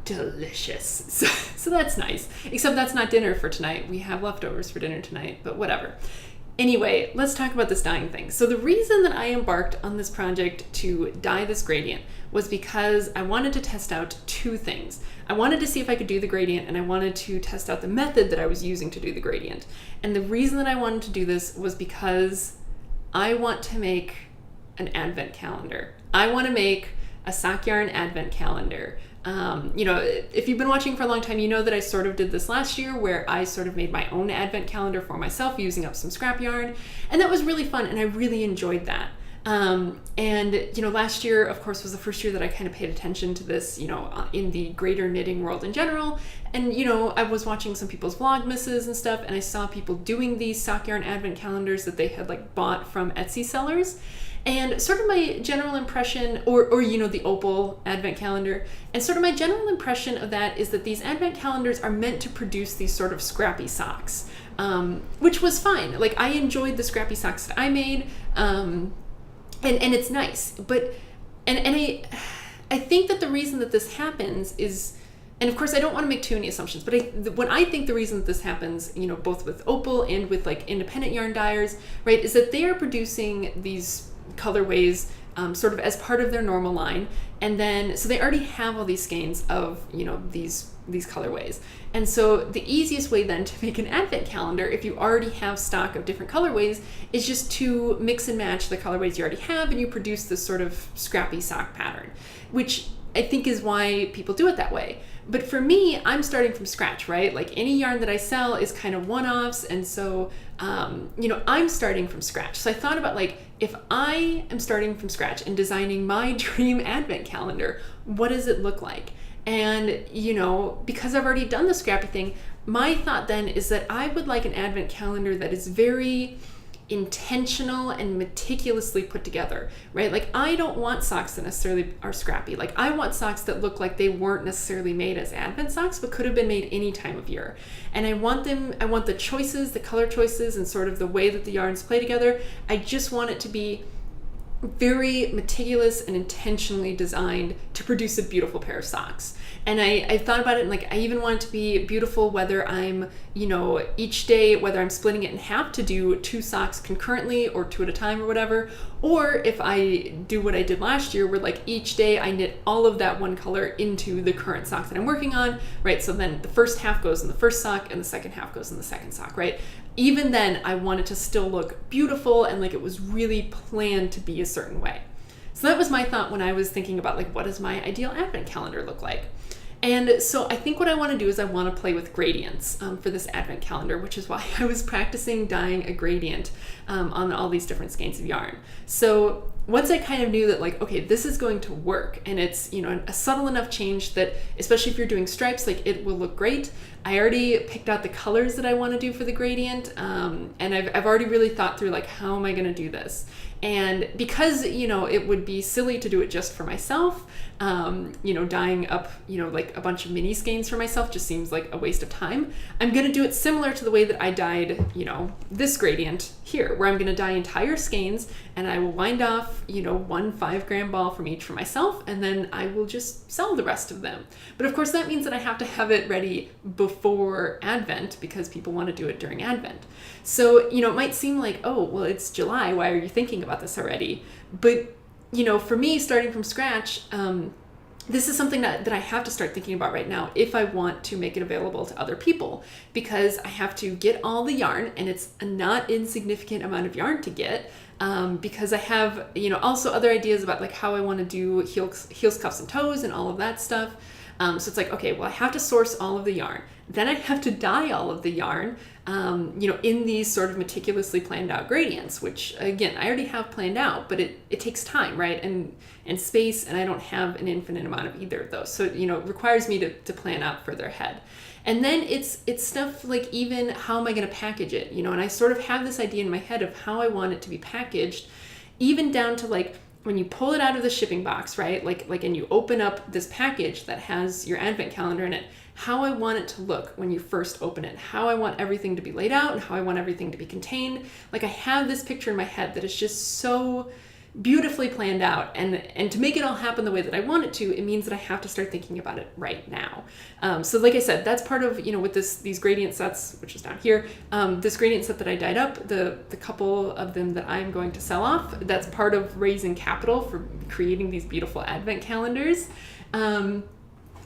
delicious. So that's nice. Except that's not dinner for tonight. We have leftovers for dinner tonight, but whatever. Anyway, let's talk about this dyeing thing. So the reason that I embarked on this project to dye this gradient was because I wanted to test out 2 things. I wanted to see if I could do the gradient, and I wanted to test out the method that I was using to do the gradient. And the reason that I wanted to do this was because I want to make an advent calendar. I want to make a sock yarn advent calendar. You know, if you've been watching for a long time, you know that I sort of did this last year where I sort of made my own advent calendar for myself using up some scrap yarn. And that was really fun, and I really enjoyed that. And, you know, last year, of course, was the first year that I kind of paid attention to this, you know, in the greater knitting world in general. And, you know, I was watching some people's Vlogmases and stuff, and I saw people doing these sock yarn advent calendars that they had like bought from Etsy sellers. And sort of my general impression, or you know, the Opal advent calendar, and sort of my general impression of that is that these advent calendars are meant to produce these sort of scrappy socks, which was fine. Like I enjoyed the scrappy socks that I made, and it's nice. But and I think that the reason that this happens is, and of course I don't want to make too many assumptions, but when I think the reason that this happens, you know, both with Opal and with like independent yarn dyers, right, is that they are producing these colorways sort of as part of their normal line, and then so they already have all these skeins of, you know, these colorways. And so the easiest way then to make an advent calendar, if you already have stock of different colorways, is just to mix and match the colorways you already have, and you produce this sort of scrappy sock pattern, which I think is why people do it that way. But for me, I'm starting from scratch, right? Like any yarn that I sell is kind of one-offs, and so you know, I'm starting from scratch. So I thought about like, if I am starting from scratch and designing my dream advent calendar, what does it look like? And, you know, because I've already done the scrappy thing, my thought then is that I would like an advent calendar that is very intentional and meticulously put together, right? Like I don't want socks that necessarily are scrappy. Like I want socks that look like they weren't necessarily made as advent socks, but could have been made any time of year. And I want the choices, the color choices, and sort of the way that the yarns play together. I just want it to be very meticulous and intentionally designed to produce a beautiful pair of socks. And I thought about it, and like I even want it to be beautiful whether I'm, you know, each day, whether I'm splitting it in half to do 2 socks concurrently or 2 at a time or whatever, or if I do what I did last year where like each day I knit all of that one color into the current sock that I'm working on, right? So then the first half goes in the first sock and the second half goes in the second sock, right? Even then I want it to still look beautiful and like it was really planned to be a certain way. So that was my thought when I was thinking about like, what does my ideal advent calendar look like? And so I think what I want to do is I want to play with gradients for this advent calendar, which is why I was practicing dyeing a gradient on all these different skeins of yarn. So once I kind of knew that like, okay, this is going to work and it's, you know, a subtle enough change that especially if you're doing stripes, like it will look great. I already picked out the colors that I want to do for the gradient. And I've already really thought through like, how am I going to do this? And because, you know, it would be silly to do it just for myself, you know, dyeing up, you know, like a bunch of mini skeins for myself just seems like a waste of time. I'm going to do it similar to the way that I dyed, you know, this gradient here, where I'm going to dye entire skeins and I will wind off, you know, 1 5-gram ball from each for myself, and then I will just sell the rest of them. But of course that means that I have to have it ready before Advent because people want to do it during Advent. So, you know, it might seem like, oh, well, it's July. Why are you thinking about this already? But, you know, for me, starting from scratch, this is something that I have to start thinking about right now if I want to make it available to other people, because I have to get all the yarn, and it's a not insignificant amount of yarn to get, because I have, you know, also other ideas about like how I want to do heels, cuffs, and toes and all of that stuff. So it's like, okay, well, I have to source all of the yarn. Then I have to dye all of the yarn, you know, in these sort of meticulously planned out gradients, which again, I already have planned out, but it takes time, right? And space, and I don't have an infinite amount of either of those. So, you know, it requires me to plan out further ahead. And then it's stuff like even how am I going to package it, you know, and I sort of have this idea in my head of how I want it to be packaged, even down to like, when you pull it out of the shipping box, right? Like, and you open up this package that has your advent calendar in it, how I want it to look when you first open it, how I want everything to be laid out and how I want everything to be contained. Like I have this picture in my head that is just so beautifully planned out, and to make it all happen the way that I want it to, it means that I have to start thinking about it right now. So like I said, that's part of, you know, with these gradient sets, which is down here, this gradient set that I dyed up, the couple of them that I'm going to sell off, that's part of raising capital for creating these beautiful advent calendars.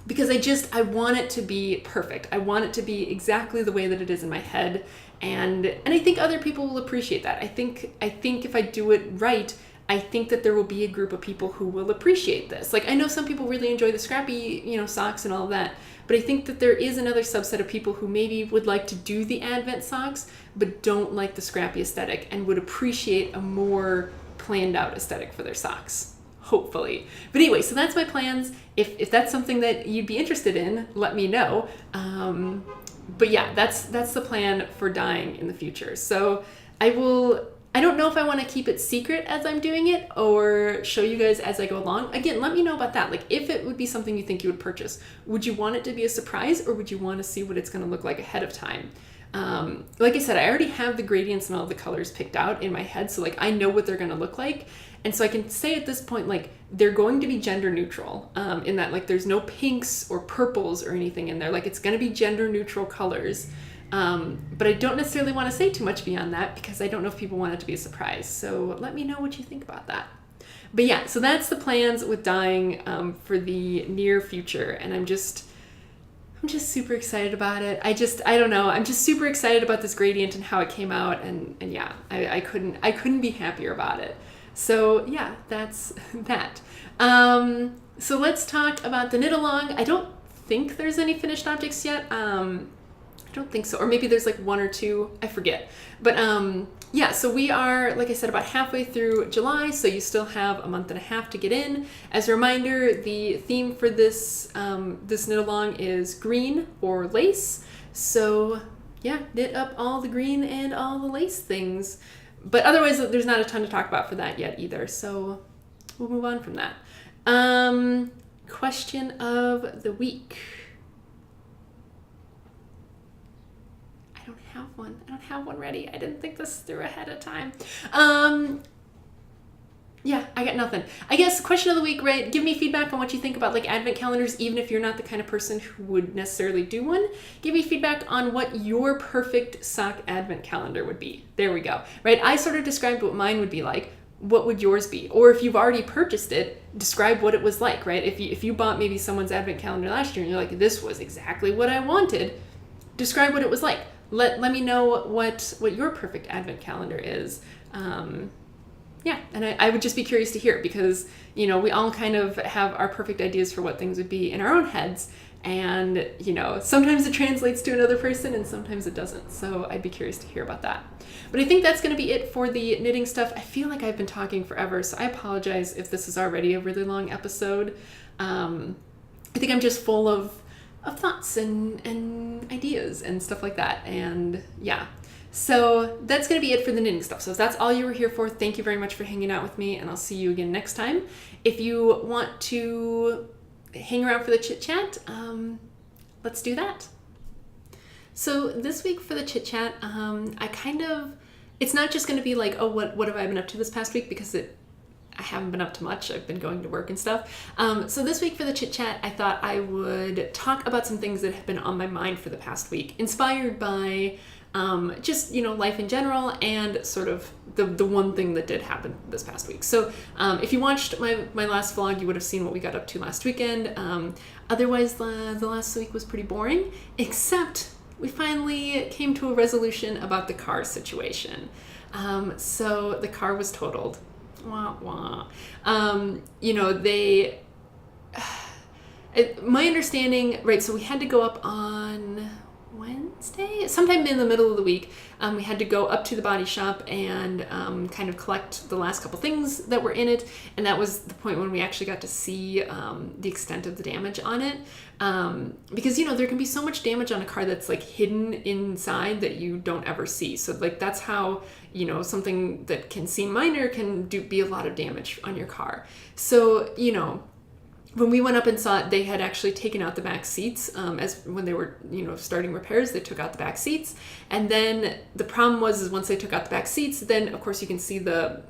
Because I want it to be perfect. I want it to be exactly the way that it is in my head. And I think other people will appreciate that. I think if I do it right, I think that there will be a group of people who will appreciate this. Like I know some people really enjoy the Scrappy, you know, socks and all of that, but I think that there is another subset of people who maybe would like to do the Advent socks, but don't like the Scrappy aesthetic and would appreciate a more planned out aesthetic for their socks. Hopefully. But anyway, so that's my plans. If that's something that you'd be interested in, let me know. But yeah, that's the plan for dyeing in the future. So I don't know if I want to keep it secret as I'm doing it or show you guys as I go along. Again, let me know about that. Like if it would be something you think you would purchase, would you want it to be a surprise or would you want to see what it's going to look like ahead of time? Like I said, I already have the gradients and all the colors picked out in my head. So like I know what they're going to look like. And so I can say at this point, like they're going to be gender neutral, in that like there's no pinks or purples or anything in there. Like it's going to be gender neutral colors. But I don't necessarily want to say too much beyond that because I don't know if people want it to be a surprise. So let me know what you think about that. But yeah, so that's the plans with dyeing for the near future. And I'm just super excited about it. I don't know. I'm just super excited about this gradient and how it came out. And yeah, I couldn't be happier about it. So yeah, that's that. So let's talk about the knit along. I don't think there's any finished objects yet. I don't think so. Or maybe there's like 1 or 2, I forget. But yeah, so we are, like I said, about halfway through July, so you still have a month and a half to get in. As a reminder, the theme for this knit along is green or lace. So yeah, knit up all the green and all the lace things. But otherwise, there's not a ton to talk about for that yet either. So we'll move on from that. Question of the week. I don't have one ready. I didn't think this through ahead of time. Yeah, I got nothing. I guess question of the week, right? Give me feedback on what you think about like advent calendars, even if you're not the kind of person who would necessarily do one. Give me feedback on what your perfect sock advent calendar would be. There we go. Right? I sort of described what mine would be like. What would yours be? Or if you've already purchased it, describe what it was like, right? If you bought maybe someone's advent calendar last year and you're like, this was exactly what I wanted, describe what it was like. Let me know what your perfect advent calendar is. Yeah, and I would just be curious to hear, because, you know, we all kind of have our perfect ideas for what things would be in our own heads. And, you know, sometimes it translates to another person and sometimes it doesn't. So I'd be curious to hear about that. But I think that's going to be it for the knitting stuff. I feel like I've been talking forever, so I apologize if this is already a really long episode. I think I'm just full of thoughts and ideas and stuff like that. And yeah. So that's going to be it for the knitting stuff. So if that's all you were here for, thank you very much for hanging out with me, and I'll see you again next time. If you want to hang around for the chit chat, let's do that. So this week for the chit chat, it's not just going to be like, oh, what have I been up to this past week? Because I haven't been up to much. I've been going to work and stuff. So this week for the chit chat, I thought I would talk about some things that have been on my mind for the past week, inspired by just, you know, life in general and sort of the one thing that did happen this past week. So if you watched my last vlog, you would have seen what we got up to last weekend. Otherwise, the last week was pretty boring, except we finally came to a resolution about the car situation. So the car was totaled. Wah, wah. You know, my understanding, right, so we had to go up on Wednesday, sometime in the middle of the week. We had to go up to the body shop and kind of collect the last couple things that were in it, and that was the point when we actually got to see the extent of the damage on it, because, you know, there can be so much damage on a car that's like hidden inside that you don't ever see. So like that's how, you know, something that can seem minor can be a lot of damage on your car. So, you know, when we went up and saw it, they had actually taken out the back seats. As when they were, you know, starting repairs, they took out the back seats. And then the problem was once they took out the back seats, then of course you can see the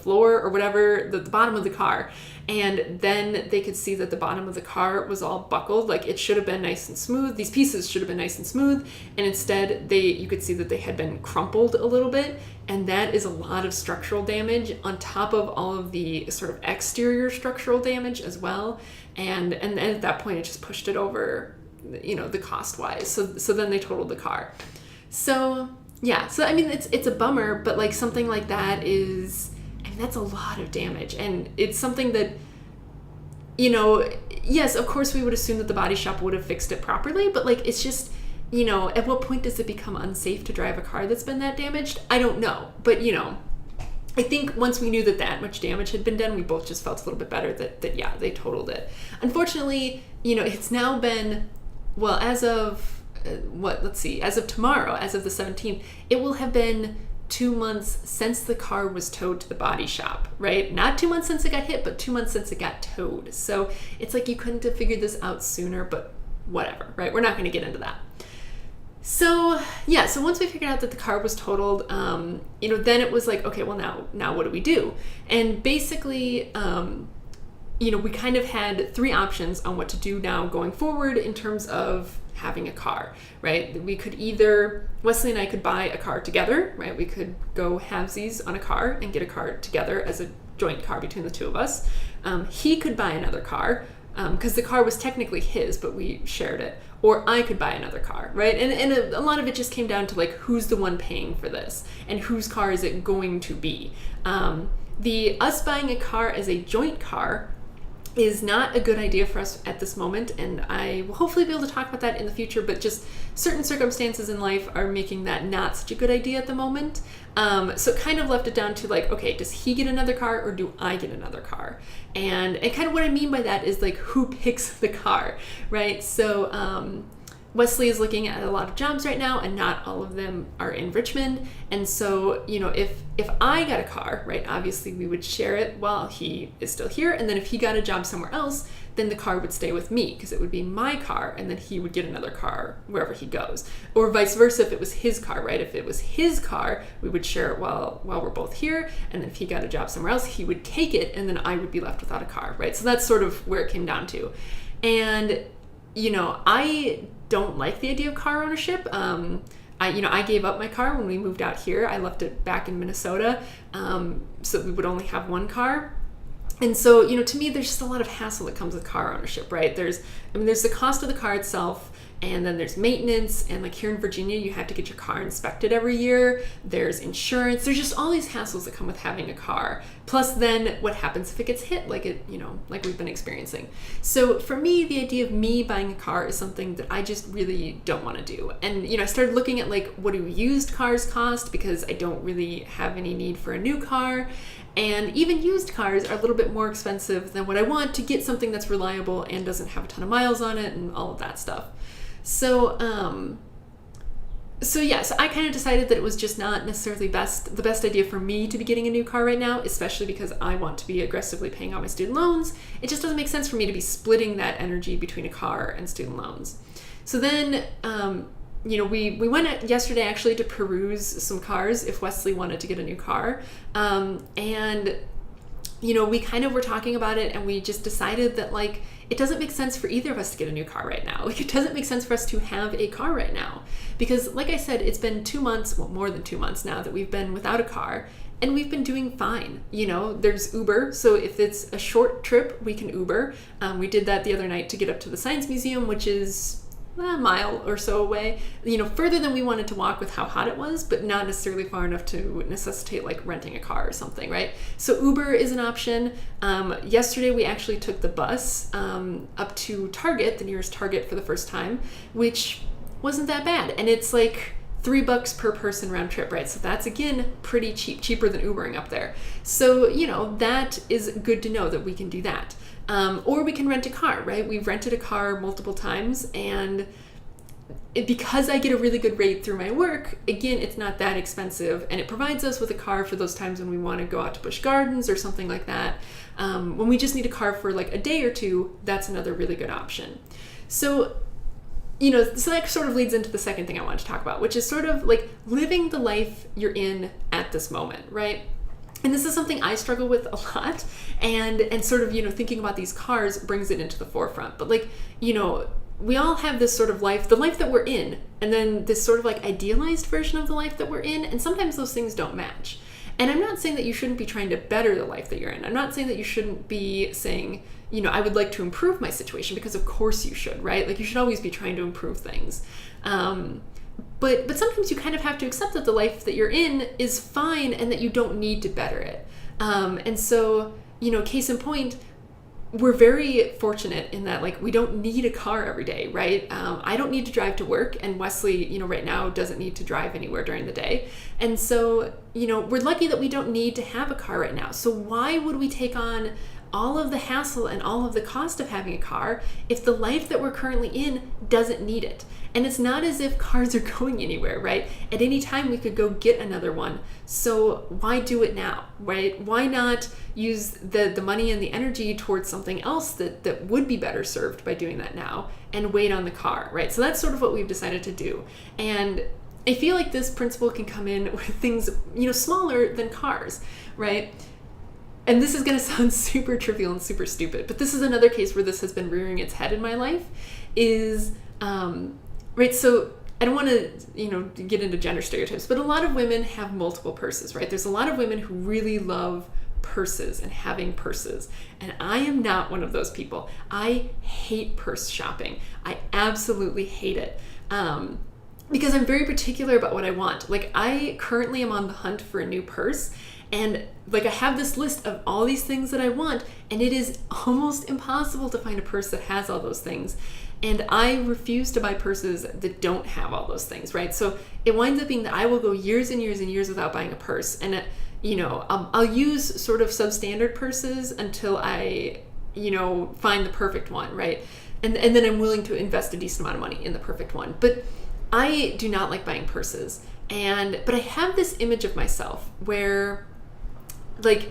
floor or whatever, the bottom of the car. And then they could see that the bottom of the car was all buckled. Like it should have been nice and smooth. These pieces should have been nice and smooth. And instead you could see that they had been crumpled a little bit. And that is a lot of structural damage on top of all of the sort of exterior structural damage as well. And at that point it just pushed it over, you know, the cost wise. So then they totaled the car. So yeah, so I mean, it's a bummer, but like something like that that's a lot of damage. And it's something that, you know, yes, of course we would assume that the body shop would have fixed it properly, but like, it's just, you know, at what point does it become unsafe to drive a car that's been that damaged? I don't know. But, you know, I think once we knew that much damage had been done, we both just felt a little bit better that yeah, they totaled it. Unfortunately, you know, it's now been, well, as of as of tomorrow, as of the 17th, it will have been 2 months since the car was towed to the body shop, right? Not 2 months since it got hit, but 2 months since it got towed. So it's like you couldn't have figured this out sooner, but whatever, right? We're not going to get into that. So yeah, so once we figured out that the car was totaled, you know, then it was like, okay, well now what do we do? And basically, you know, we kind of had 3 options on what to do now going forward in terms of having a car, right? We could either, Wesley and I could buy a car together, right? We could go halvesies on a car and get a car together as a joint car between the two of us. He could buy another car, because the car was technically his, but we shared it. Or I could buy another car, right? And a lot of it just came down to like, who's the one paying for this? And whose car is it going to be? Us buying a car as a joint car is not a good idea for us at this moment, and I will hopefully be able to talk about that in the future, but just certain circumstances in life are making that not such a good idea at the moment. So it kind of left it down to like, okay, does he get another car or do I get another car? And kind of what I mean by that is like, who picks the car, right? So Wesley is looking at a lot of jobs right now, and not all of them are in Richmond. And so, if I got a car, right, obviously we would share it while he is still here. And then if he got a job somewhere else, then the car would stay with me because it would be my car, and then he would get another car wherever he goes. Or vice versa if it was his car, right? If it was his car, we would share it while we're both here. And then if he got a job somewhere else, he would take it, and then I would be left without a car, right? So that's sort of where it came down to. And, I don't like the idea of car ownership. I gave up my car when we moved out here. I left it back in Minnesota, so we would only have one car. And so, to me, there's just a lot of hassle that comes with car ownership, right? There's the cost of the car itself, and then there's maintenance, and like here in Virginia, you have to get your car inspected every year. There's insurance. There's just all these hassles that come with having a car. Plus then what happens if it gets hit like we've been experiencing. So for me, the idea of me buying a car is something that I just really don't want to do. And, I started looking at like, what do used cars cost? Because I don't really have any need for a new car. And even used cars are a little bit more expensive than what I want to get something that's reliable and doesn't have a ton of miles on it and all of that stuff. So I kind of decided that it was just not necessarily the best idea for me to be getting a new car right now, especially because I want to be aggressively paying off my student loans. It just doesn't make sense for me to be splitting that energy between a car and student loans. So then, we went yesterday actually to peruse some cars if Wesley wanted to get a new car. We kind of were talking about it, and we just decided that like, it doesn't make sense for either of us to get a new car right now. Like, it doesn't make sense for us to have a car right now because, like I said, it's been 2 months, well, more than 2 months now that we've been without a car, and we've been doing fine. There's Uber, so if it's a short trip, we can Uber. We did that the other night to get up to the Science Museum, which is a mile or so away, further than we wanted to walk with how hot it was, but not necessarily far enough to necessitate like renting a car or something, right? So Uber is an option. Yesterday we actually took the bus up to Target, the nearest Target, for the first time, which wasn't that bad. And it's like $3 per person round trip, right? So that's, again, pretty cheap, cheaper than Ubering up there. So, that is good to know that we can do that. Or we can rent a car, right? We've rented a car multiple times, and because I get a really good rate through my work, again, it's not that expensive, and it provides us with a car for those times when we want to go out to Busch Gardens or something like that. When we just need a car for like a day or two, that's another really good option. So, so that sort of leads into the second thing I wanted to talk about, which is sort of like living the life you're in at this moment, right? And this is something I struggle with a lot, and sort of, thinking about these cars brings it into the forefront. But like, we all have this sort of life, the life that we're in, and then this sort of like idealized version of the life that we're in, and sometimes those things don't match. And I'm not saying that you shouldn't be trying to better the life that you're in. I'm not saying that you shouldn't be saying, I would like to improve my situation, because of course you should, right? Like, you should always be trying to improve things. But sometimes you kind of have to accept that the life that you're in is fine and that you don't need to better it. And so, case in point, we're very fortunate in that, like, we don't need a car every day, right? I don't need to drive to work, and Wesley, right now doesn't need to drive anywhere during the day. And so, we're lucky that we don't need to have a car right now. So why would we take on all of the hassle and all of the cost of having a car if the life that we're currently in doesn't need it? And it's not as if cars are going anywhere, right? At any time we could go get another one. So why do it now, right? Why not use the money and the energy towards something else that would be better served by doing that now, and wait on the car, right? So that's sort of what we've decided to do. And I feel like this principle can come in with things, smaller than cars, right? And this is going to sound super trivial and super stupid, but this is another case where this has been rearing its head in my life, is, right, so I don't want to, get into gender stereotypes, but a lot of women have multiple purses, right? There's a lot of women who really love purses and having purses, and I am not one of those people. I hate purse shopping. I absolutely hate it. Because I'm very particular about what I want. Like, I currently am on the hunt for a new purse, and like, I have this list of all these things that I want, and it is almost impossible to find a purse that has all those things. And I refuse to buy purses that don't have all those things, right? So it winds up being that I will go years and years and years without buying a purse. And, I'll use sort of substandard purses until I, find the perfect one, right? and then I'm willing to invest a decent amount of money in the perfect one. But I do not like buying purses. But I have this image of myself where, like,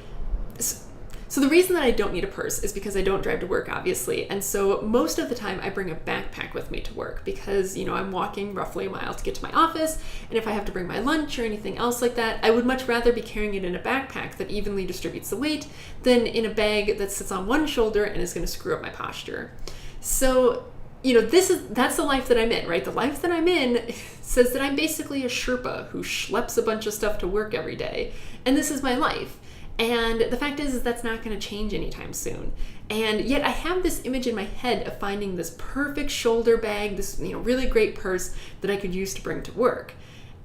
so the reason that I don't need a purse is because I don't drive to work, obviously. And so most of the time I bring a backpack with me to work because, I'm walking roughly a mile to get to my office. And if I have to bring my lunch or anything else like that, I would much rather be carrying it in a backpack that evenly distributes the weight than in a bag that sits on one shoulder and is going to screw up my posture. So, that's the life that I'm in, right? The life that I'm in says that I'm basically a Sherpa who schleps a bunch of stuff to work every day. And this is my life. And the fact is that's not going to change anytime soon. And yet I have this image in my head of finding this perfect shoulder bag, this really great purse that I could use to bring to work.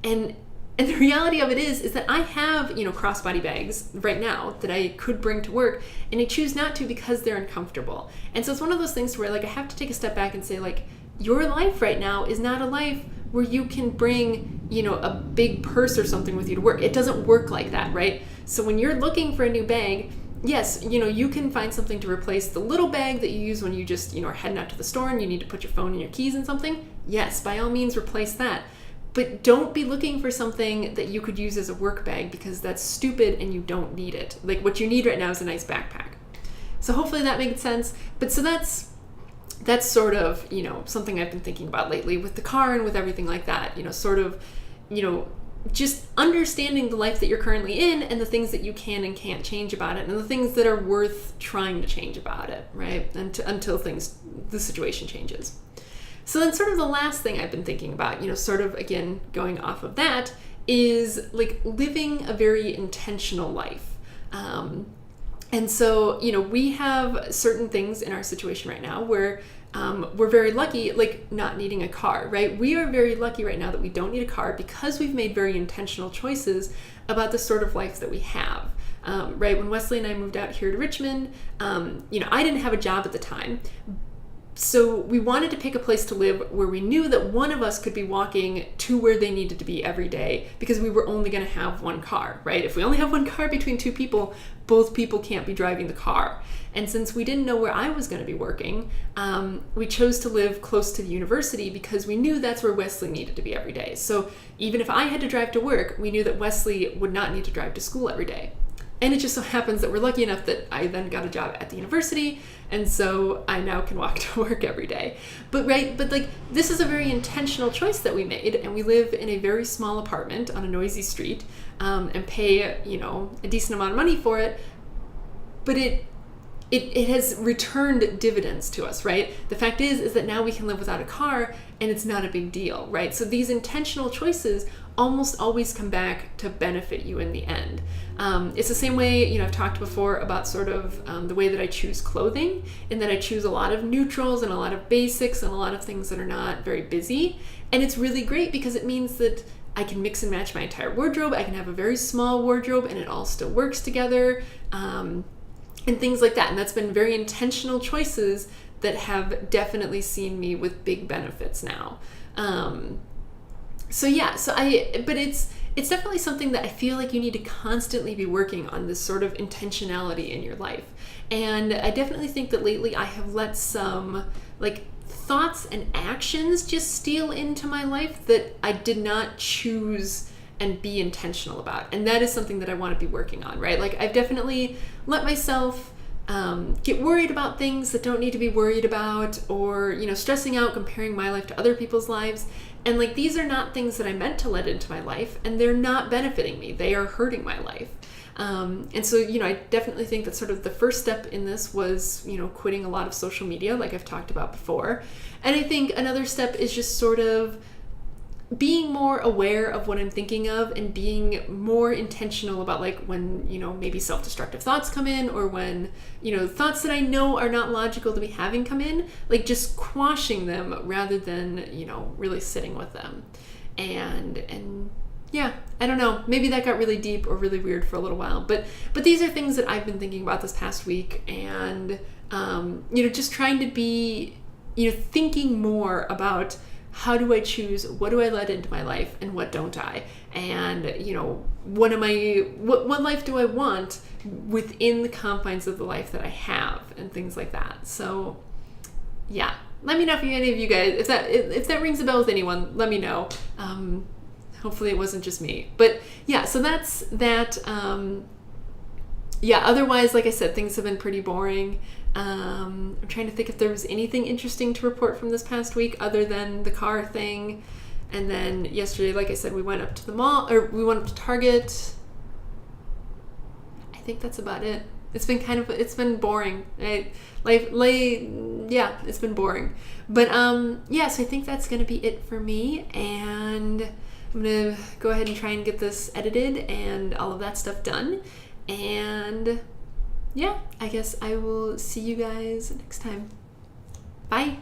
And the reality of it is that I have, crossbody bags right now that I could bring to work, and I choose not to because they're uncomfortable. And so it's one of those things where, like, I have to take a step back and say, like, your life right now is not a life where you can bring, a big purse or something with you to work. It doesn't work like that, right? So when you're looking for a new bag, yes, you can find something to replace the little bag that you use when you just, are heading out to the store and you need to put your phone and your keys in something. Yes, by all means, replace that. But don't be looking for something that you could use as a work bag because that's stupid and you don't need it. Like, what you need right now is a nice backpack. So hopefully that makes sense. But so that's sort of, something I've been thinking about lately with the car and with everything like that, just understanding the life that you're currently in and the things that you can and can't change about it and the things that are worth trying to change about it, right? Until the situation changes. So then sort of the last thing I've been thinking about, sort of again, going off of that is like living a very intentional life. And so, we have certain things in our situation right now where we're very lucky, like not needing a car, right? We are very lucky right now that we don't need a car because we've made very intentional choices about the sort of life that we have. Right? When Wesley and I moved out here to Richmond, I didn't have a job at the time. So we wanted to pick a place to live where we knew that one of us could be walking to where they needed to be every day because we were only going to have one car, right? If we only have one car between two people, both people can't be driving the car. And since we didn't know where I was going to be working, we chose to live close to the university because we knew that's where Wesley needed to be every day. So even if I had to drive to work, we knew that Wesley would not need to drive to school every day. And it just so happens that we're lucky enough that I then got a job at the university, and so I now can walk to work every day. But like, this is a very intentional choice that we made, and we live in a very small apartment on a noisy street, and pay, a decent amount of money for it. But it has returned dividends to us, right? The fact is that now we can live without a car, and it's not a big deal, right? So these intentional choices almost always come back to benefit you in the end. It's the same way, I've talked before about sort of the way that I choose clothing, and that I choose a lot of neutrals and a lot of basics and a lot of things that are not very busy. And it's really great because it means that I can mix and match my entire wardrobe. I can have a very small wardrobe and it all still works together, and things like that. And that's been very intentional choices that have definitely seen me with big benefits now. But it's definitely something that I feel like you need to constantly be working on, this sort of intentionality in your life. And I definitely think that lately I have let some like thoughts and actions just steal into my life that I did not choose and be intentional about. And that is something that I want to be working on, right? Like, I've definitely let myself get worried about things that don't need to be worried about, or, stressing out, comparing my life to other people's lives. And like, these are not things that I meant to let into my life, and they're not benefiting me. They are hurting my life. And so, I definitely think that sort of the first step in this was, quitting a lot of social media, like I've talked about before. And I think another step is just sort of being more aware of what I'm thinking of and being more intentional about like when, maybe self-destructive thoughts come in, or when, thoughts that I know are not logical to be having come in, like just quashing them rather than, really sitting with them. And yeah, I don't know, maybe that got really deep or really weird for a little while, but these are things that I've been thinking about this past week, and, just trying to be, thinking more about how do I choose, what do I let into my life, and what don't I? And, what life do I want within the confines of the life that I have, and things like that. So yeah, let me know if any of you guys, if that rings a bell with anyone, let me know. Hopefully it wasn't just me. But yeah, so that's that. Yeah, otherwise, like I said, things have been pretty boring. I'm trying to think if there was anything interesting to report from this past week other than the car thing. And then yesterday, like I said, we went up to the mall, or we went up to Target. I think that's about it. It's been boring. Yeah, it's been boring. But yeah, so I think that's gonna be it for me, and I'm gonna go ahead and try and get this edited and all of that stuff done. And yeah, I guess I will see you guys next time. Bye.